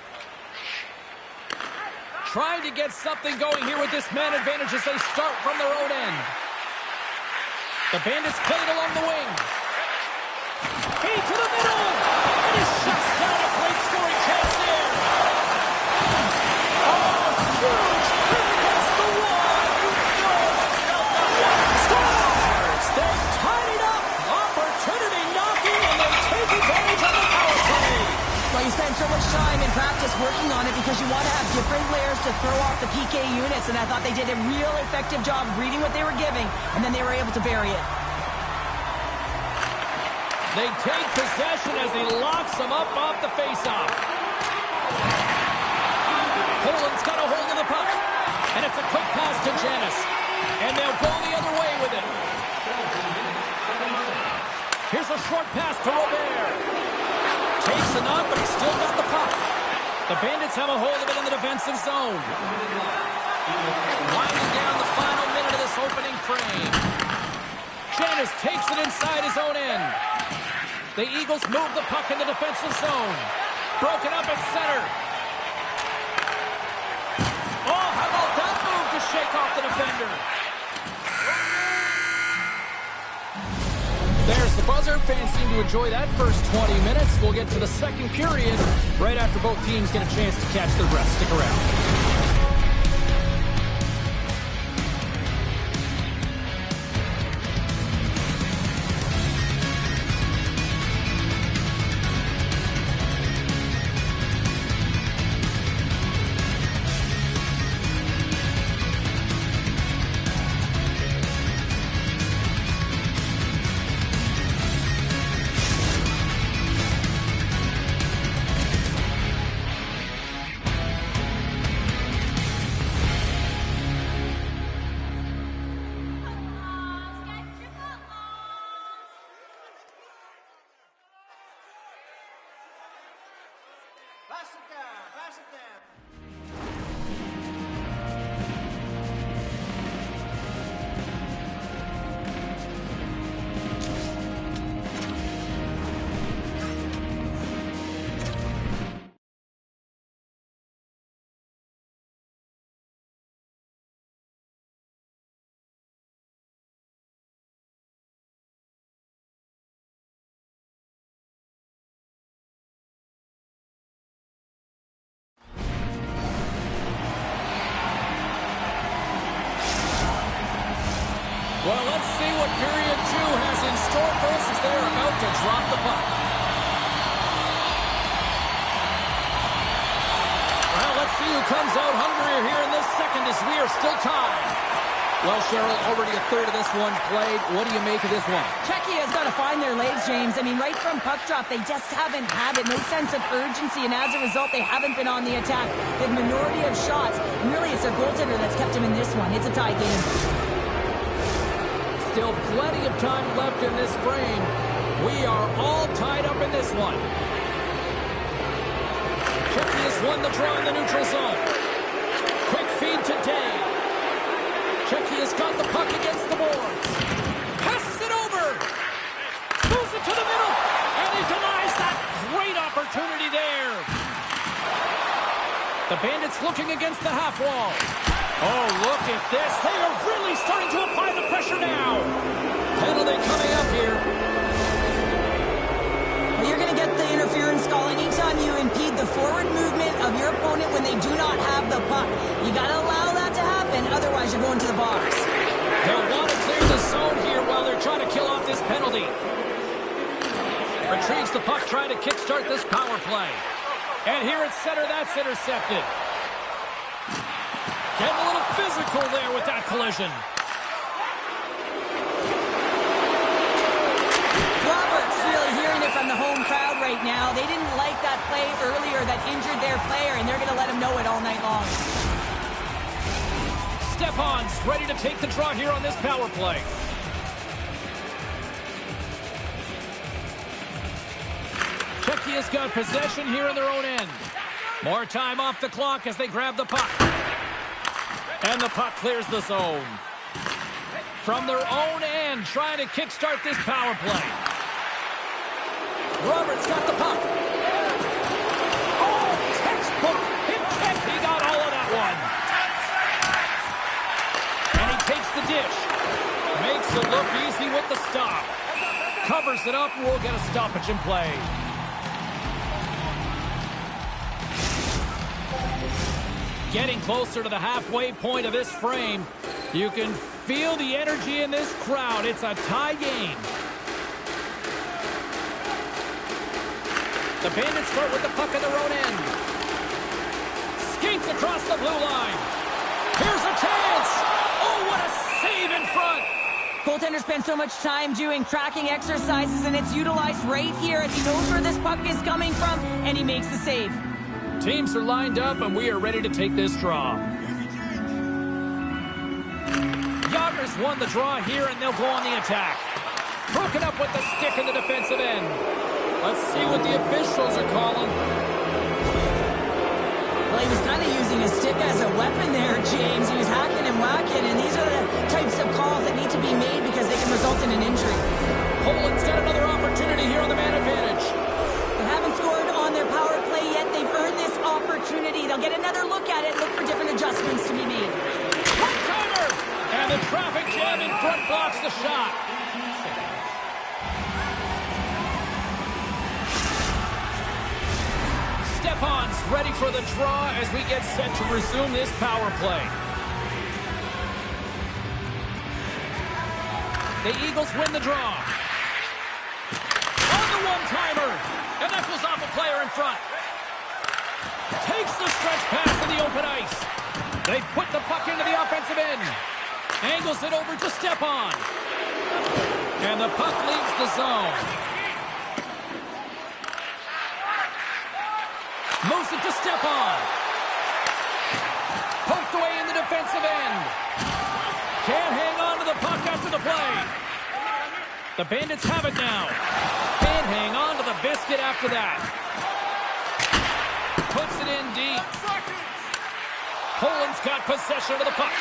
Trying to get something going here with this man advantage as they start from their own end. The Bandits play it along the wing. Feed to the middle. And he shuts down a great scoring chance there. Oh, huge hit against the wall. Scores! They've tied it up. Opportunity knocking, and they take advantage of the power play. Well, you spend so much time in practice working on it because you want to have different layers to throw off the PK units, and I thought they did a real effective job of reading what they were giving, and then they were able to bury it. They take possession as he locks them up off the faceoff. Poland's got a hold of the puck, and it's a quick pass to Janis, and they'll go the other way with it. Here's a short pass to Robert. Takes the knock, but he's still got the puck. The Bandits have a hold of it in the defensive zone. Winding down the final minute of this opening frame. Janis takes it inside his own end. The Eagles move the puck in the defensive zone. Broken up at center. Oh, how about that move to shake off the defender? There's the buzzer. Fans seem to enjoy that first 20 minutes. We'll get to the second period right after both teams get a chance to catch their breath. Stick around. Well, let's see what period 2 has in store for us as they are about to drop the puck. Well, let's see who comes out hungrier here in this second as we are still tied. Well, Cheryl, already a third of this one played. What do you make of this one? Czechia's got to find their legs, James. I mean, right from puck drop, they just haven't had it. No sense of urgency, and as a result, they haven't been on the attack. The minority of shots, and really it's their goaltender that's kept them in this one. It's a tie game. Still plenty of time left in this frame. We are all tied up in this one. Czechia has won the draw in the neutral zone. Quick feed to Day. Czechia's got the puck against the boards. Passes it over. Moves it to the middle. And he denies that great opportunity there. The Bandits looking against the half wall. Oh, look at this. They are really starting to apply the pressure now. Penalty coming up here. Well, you're going to get the interference call anytime you impede the forward movement of your opponent when they do not have the puck. You got to allow that to happen, otherwise you're going to the box. They'll want to clear the zone here while they're trying to kill off this penalty. Retrieves the puck, trying to kickstart this power play. And here at center, that's intercepted. Getting a little physical there with that collision. Roberts really hearing it from the home crowd right now. They didn't like that play earlier that injured their player, and they're going to let him know it all night long. Stepan's ready to take the draw here on this power play. Czechia's got possession here in their own end. More time off the clock as they grab the puck. And the puck clears the zone. From their own end, trying to kickstart this power play. Roberts got the puck. Oh, textbook hit check. He got all of that one. And he takes the dish. Makes it look easy with the stop. Covers it up, and we'll get a stoppage in play. Getting closer to the halfway point of this frame. You can feel the energy in this crowd. It's a tie game. The Bandits start with the puck in their own end. Skates across the blue line. Here's a chance. Oh, what a save in front. Goaltender spends so much time doing tracking exercises, and it's utilized right here as he knows where this puck is coming from, and he makes the save. Teams are lined up, and we are ready to take this draw. Yager's won the draw here, and they'll go on the attack. Broken up with the stick in the defensive end. Let's see what the officials are calling. Well, he was kind of using his stick as a weapon there, James. He was hacking and whacking, and these are the types of calls that need to be made because they can result in an injury. Poland's got another opportunity here on the man advantage. They haven't scored on their power play yet. They've earned this opportunity. They'll get another look at it, look for different adjustments to be made. One-timer! And the traffic jam in front blocks the shot. Stepan's ready for the draw as we get set to resume this power play. The Eagles win the draw. On the one-timer. And that goes off a player in front. Takes the stretch pass in the open ice. They put the puck into the offensive end. Angles it over to Stepan. And the puck leaves the zone. Moves it to Stepan. Poked away in the defensive end. Can't hang on to the puck after the play. The Bandits have it now. Can't hang on to the biscuit after that. puts it in deep. Poland's got possession of the puck.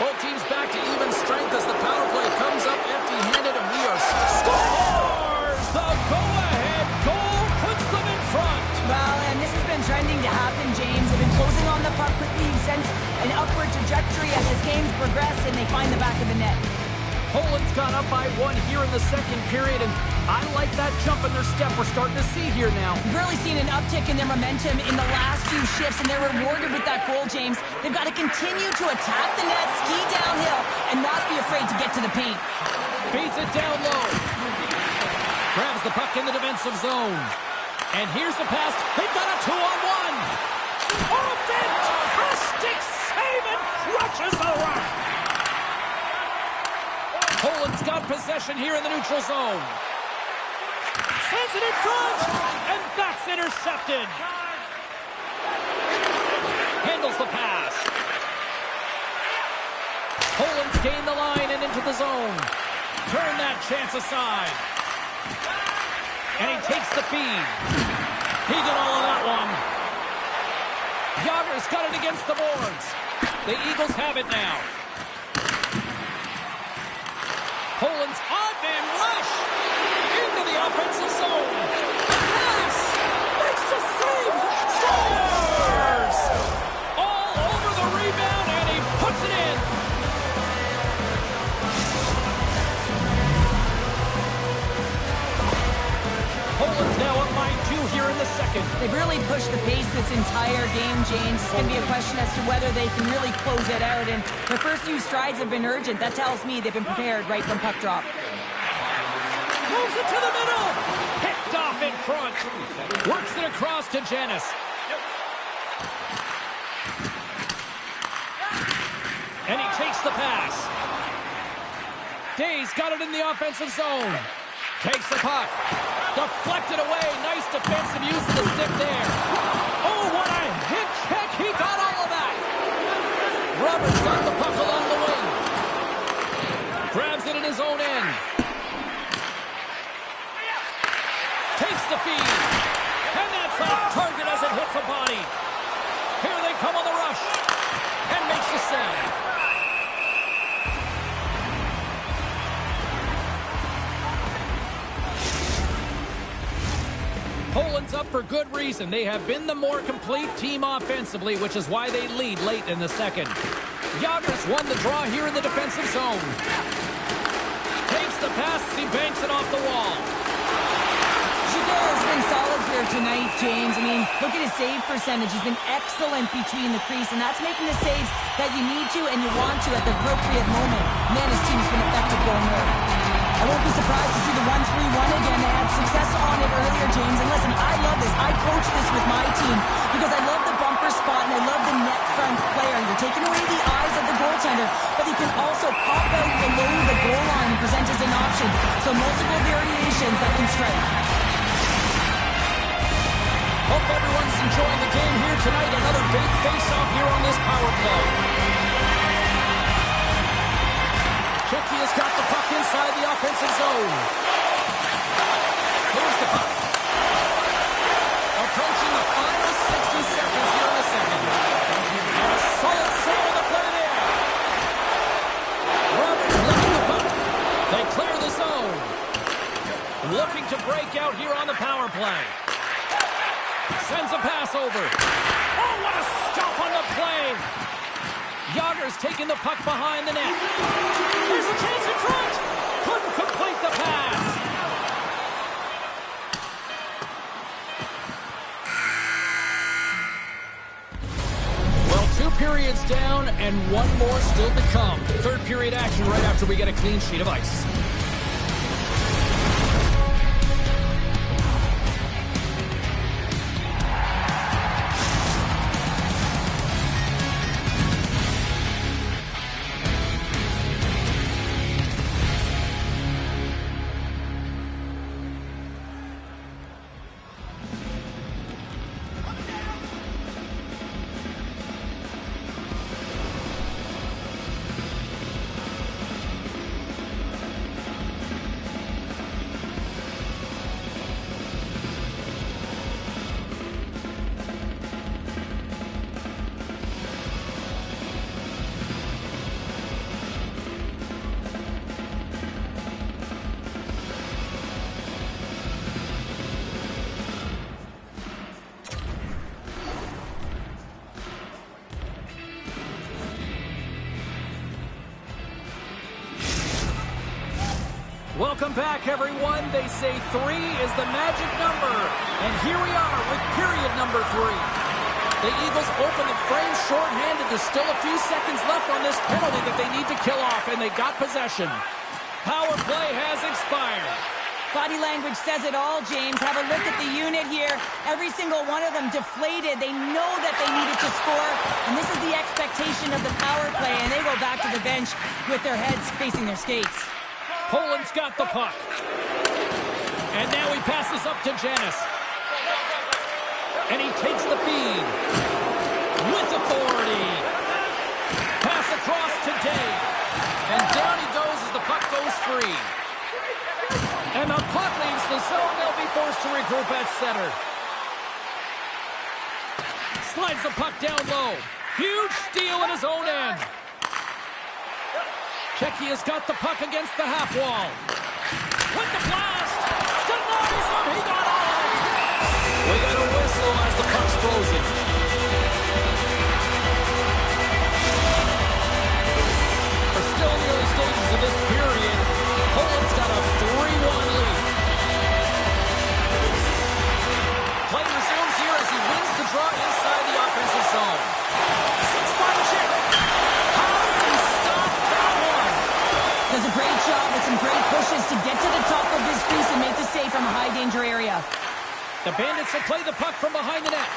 Both teams back to even strength as the power play comes up empty-handed, and we are scores! The go-ahead goal puts them in front. Well, and this has been trending to happen, James. They've been closing on the puck quickly since an upward trajectory as this game's progressed, and they find the back of the net. Poland's gone up by 1 here in the second period, and I like that jump in their step we're starting to see here now. We've really seen an uptick in their momentum in the last few shifts, and they're rewarded with that goal, James. They've got to continue to attack the net, ski downhill, and not be afraid to get to the paint. Feeds it down low. Grabs the puck in the defensive zone. And here's the pass. They've got a 2-on-1. Oh, fantastic save and crushes the rock. Poland's got possession here in the neutral zone. Sends it in front, and that's intercepted. Handles the pass. Poland's gained the line and into the zone. Turn that chance aside. And he takes the feed. He did all of that one. Yager's got it against the boards. The Eagles have it now. Poland's odd-man rush into the offensive zone. Pass! Makes the save! Scores! All over the rebound, and he puts it in. Poland's now up by 2 here in the second. They've really pushed the pace this entire game, James. It's going to be a question as to whether they can really close it out. And the first few strides have been urgent. That tells me they've been prepared right from puck drop. Moves it to the middle. Picked off in front. Works it across to Janis. And he takes the pass. Day's got it in the offensive zone. Takes the puck. Deflected away. Nice defensive use of the stick there. Oh, what a hit check. He got all of that. Roberts got the puck along the wing. Grabs it in his own end. Takes the feed. And that's off target as it hits a body. Here they come on the rush. And makes the save. Poland's up for good reason. They have been the more complete team offensively, which is why they lead late in the second. Yager's won the draw here in the defensive zone. Takes the pass as he banks it off the wall. Gigel's been solid here tonight, James. I mean, look at his save percentage. He's been excellent between the crease, and that's making the saves that you need to and you want to at the appropriate moment. Man, his team's been effective going there. I won't be surprised to see the 1-3-1 again. They had success on it earlier, James. And listen, I love this. I coach this with my team because I love the bumper spot and I love the net front player. You're taking away the eyes of the goaltender, but you can also pop out below the goal line and present as an option. So multiple variations that can strike. Hope everyone's enjoying the game here tonight. Another big face-off here on this power play. Hickey has got the puck inside the offensive zone. Here's the puck. Approaching the final 60 seconds here in the second. And a solid save on the play there. Roberts lifting the puck. They clear the zone. Looking to break out here on the power play. Sends a pass over. Oh, what a stop on the play. Yager's taking the puck behind the net. There's a chance in front. Couldn't complete the pass. Well, 2 periods down and 1 more still to come. Third period action right after we get a clean sheet of ice. Welcome back, everyone. They say 3 is the magic number. And here we are with period number 3. The Eagles open the frame shorthanded. There's still a few seconds left on this penalty that they need to kill off, and they got possession. Power play has expired. Body language says it all, James. Have a look at the unit here. Every single one of them deflated. They know that they needed to score, and this is the expectation of the power play, and they go back to the bench with their heads facing their skates. Poland's got the puck. And now he passes up to Janis. And he takes the feed. With authority. Pass across to Day. And down he goes as the puck goes free. And the puck leaves the zone. They'll be forced to regroup at center. Slides the puck down low. Huge steal at his own end. Czechia's got the puck against the half wall. With the blast. Denies him. He got all of it. We got a whistle as the puck's frozen. We're still in the early stages of this period. Poland's got a 3-1 lead. Play resumes here as he wins the draw inside the offensive zone. 6-spot check. How did he stop that one? Does a great job with some great pushes to get to the top of this crease and make the save from a high-danger area. The Bandits will play the puck from behind the net.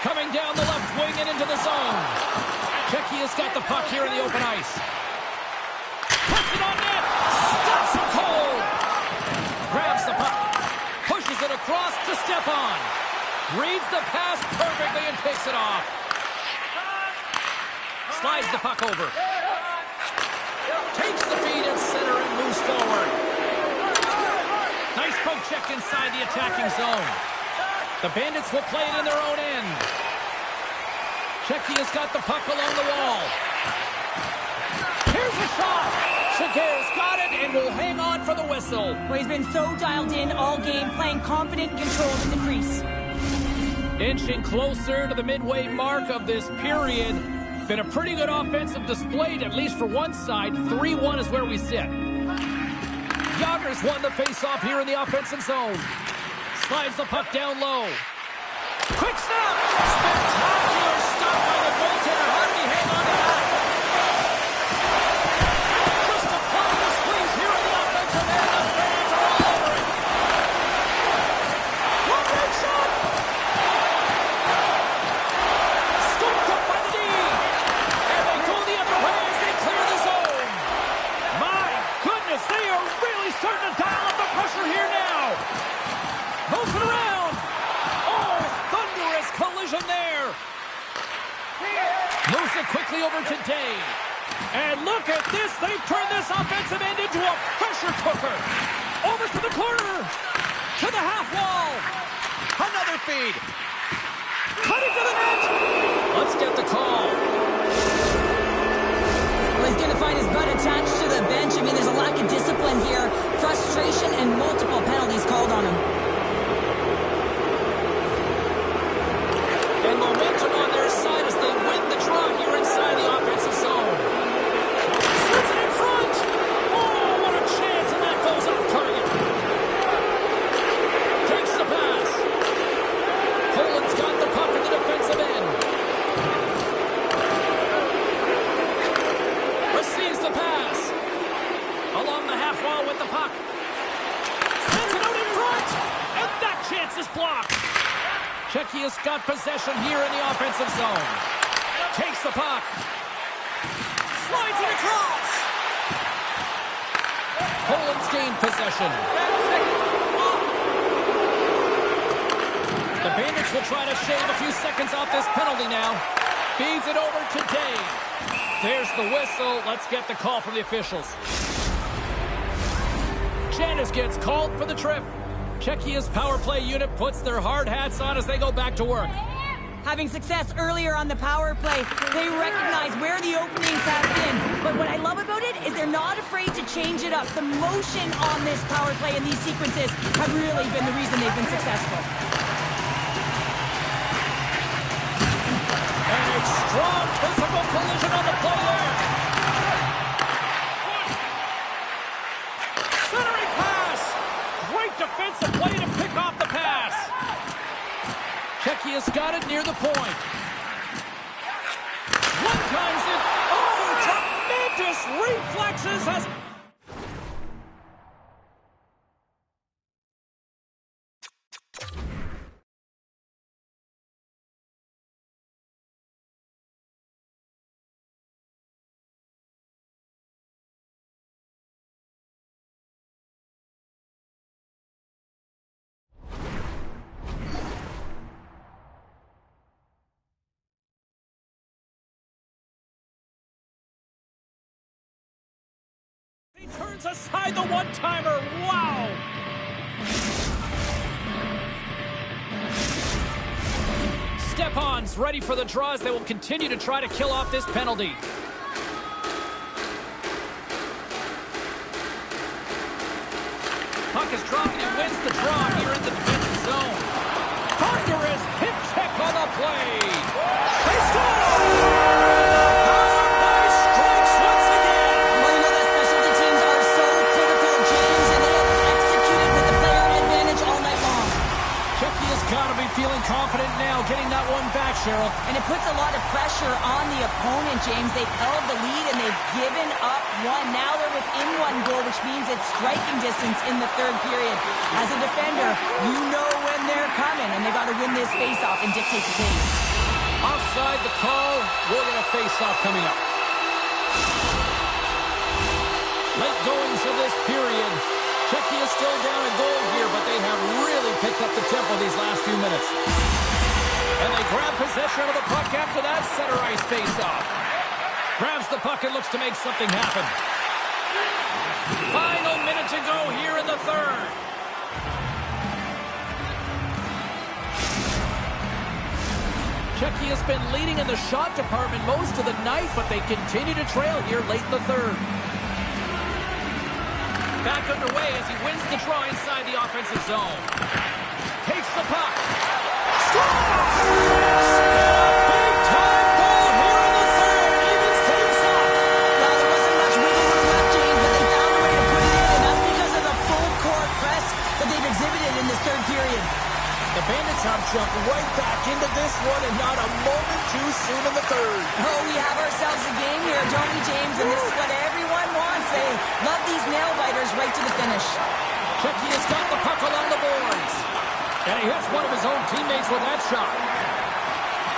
Coming down the left wing and into the zone. Czechia's got the puck here in the open ice. Puts it on net. Stops him cold. Grabs the puck. Pushes it across to Stepan. Reads the pass perfectly and picks it off. Slides the puck over. Takes the feed at center and moves forward. Nice poke check inside the attacking zone. The Bandits will play it in their own end. Czechia's got the puck along the wall. Here's a shot. Shaker's got it and will hang on for the whistle. Well, he's been so dialed in all game, playing confident and controlled in the crease. Inching closer to the midway mark of this period. Been a pretty good offensive display, at least for one side. 3-1 is where we sit. Yager's won the face-off here in the offensive zone. Slides the puck down low. Quick snap! Spectacular stop by the goaltender. How did he hang on to that? Just applying the squeeze here in the offensive end. The fans are all over it. One big shot! Scooped up by the D. And they go the other way as they clear the zone. My goodness, they are really starting to dial up the pressure here now. Moving around. Oh, thunderous collision there. Moves it quickly over to Day. And look at this. They've turned this offensive end into a pressure cooker. Over to the corner. To the half wall. Another feed. Cutting to the net. Let's get the call. Well, he's going to find his butt attached to the bench. I mean, there's a lack of discipline here. Frustration and multiple penalties called on him. And momentum on their side as they win the draw here inside the offensive zone. Sends it in front. Oh, what a chance, and that goes off target. Takes the pass. Poland's got the puck in the defensive end. Receives the pass. Along the half wall with the puck. Sends it out in front. And that chance is blocked. Czechia's got possession here in the offensive zone. Takes the puck. Slides it across. Poland's gained possession. The Bandits will try to shave a few seconds off this penalty now. Feeds it over to Day. There's the whistle. Let's get the call from the officials. Janis gets called for the trip. Czechia's power play unit puts their hard hats on as they go back to work. Having success earlier on the power play, they recognize where the openings have been. But what I love about it is they're not afraid to change it up. The motion on this power play and these sequences have really been the reason they've been successful. And a strong physical collision on the play there. Centering Czechia's got it near the point. One times it. Oh, tremendous reflexes as... He turns aside the one-timer. Wow! Stepan's ready for the draw as they will continue to try to kill off this penalty. Puck is dropped and he wins the draw here in the defensive zone. Thunderous hit check on the play. They score! Got to be feeling confident now, getting that one back, Cheryl. And it puts a lot of pressure on the opponent, James. They've held the lead and they've given up one. Now they're within one goal, which means it's striking distance in the third period. As a defender, you know when they're coming, and they got to win this face-off and dictate the pace. Offside the call. We'll get a face-off coming up. Late goings of this period. Czechia is still down a goal here, but they have really picked up the tempo these last few minutes. And they grab possession of the puck after that center ice face-off. Grabs the puck and looks to make something happen. Final minute to go here in the third. Czechia has been leading in the shot department most of the night, but they continue to trail here late in the third. Back underway as he wins the draw inside the offensive zone. Takes the puck. Scores! Big time goal here in the third. Even saves up. Well, there wasn't much wiggle room left, James, but they found a way to put it in, and that's because of the full court press that they've exhibited in this third period. The Bandits have jumped right back into this one and not a moment too soon in the third. Oh, we have ourselves a game here, don't we, James? And this is what everyone wants. They love these nail-biters right to the finish. Czechia's got the puck along the boards. And he hits one of his own teammates with that shot.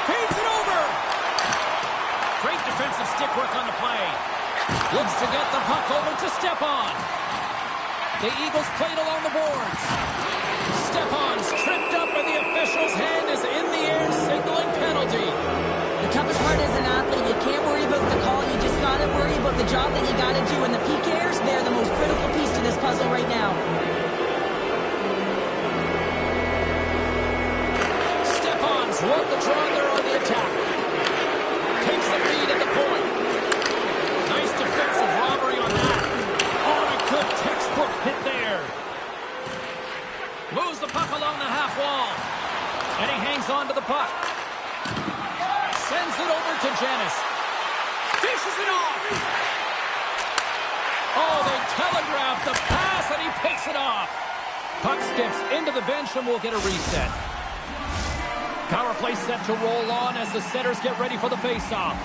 Feeds it over. Great defensive stick work on the play. Looks to get the puck over to Stepan. The Eagles played along the boards. Stepan's tripped up and the official's hand is in the air signaling penalty. The toughest part as an athlete, you can't worry about the call, you just gotta worry about the job that you gotta do. And the PKers, they're the most critical piece to this puzzle right now. Stepan's won the draw, they're on the attack. Takes the lead at the point. Nice defensive robbery on that. Oh, a good textbook hit there. Moves the puck along the half wall. And he hangs on to the puck. Sends it over to Janis. Dishes it off. Oh, they telegraphed the pass and he picks it off. Puck skips into the bench and we'll get a reset. Power play set to roll on as the setters get ready for the faceoff.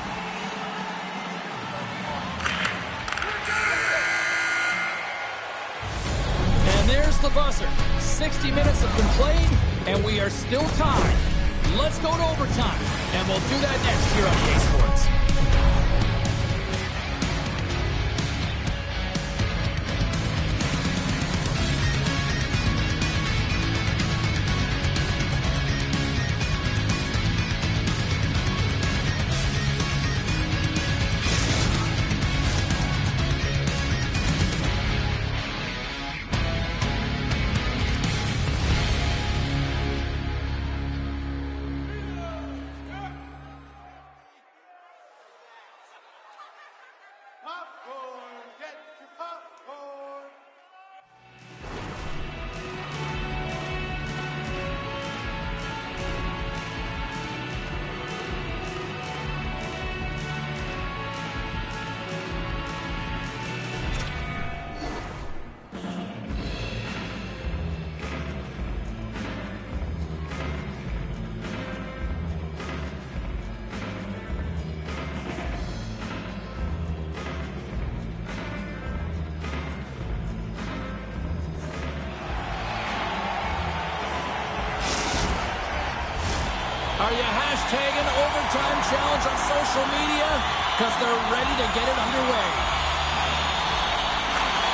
And there's the buzzer. 60 minutes have been played, and we are still tied. Let's go to overtime, and we'll do that next here on K-Sports. Are you hashtagging overtime challenge on social media? Because they're ready to get it underway.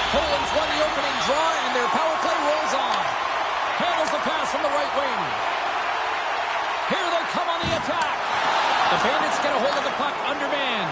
Poland's won the opening draw, and their power play rolls on. Handles the pass from the right wing. Here they come on the attack. The Bandits get a hold of the puck under man.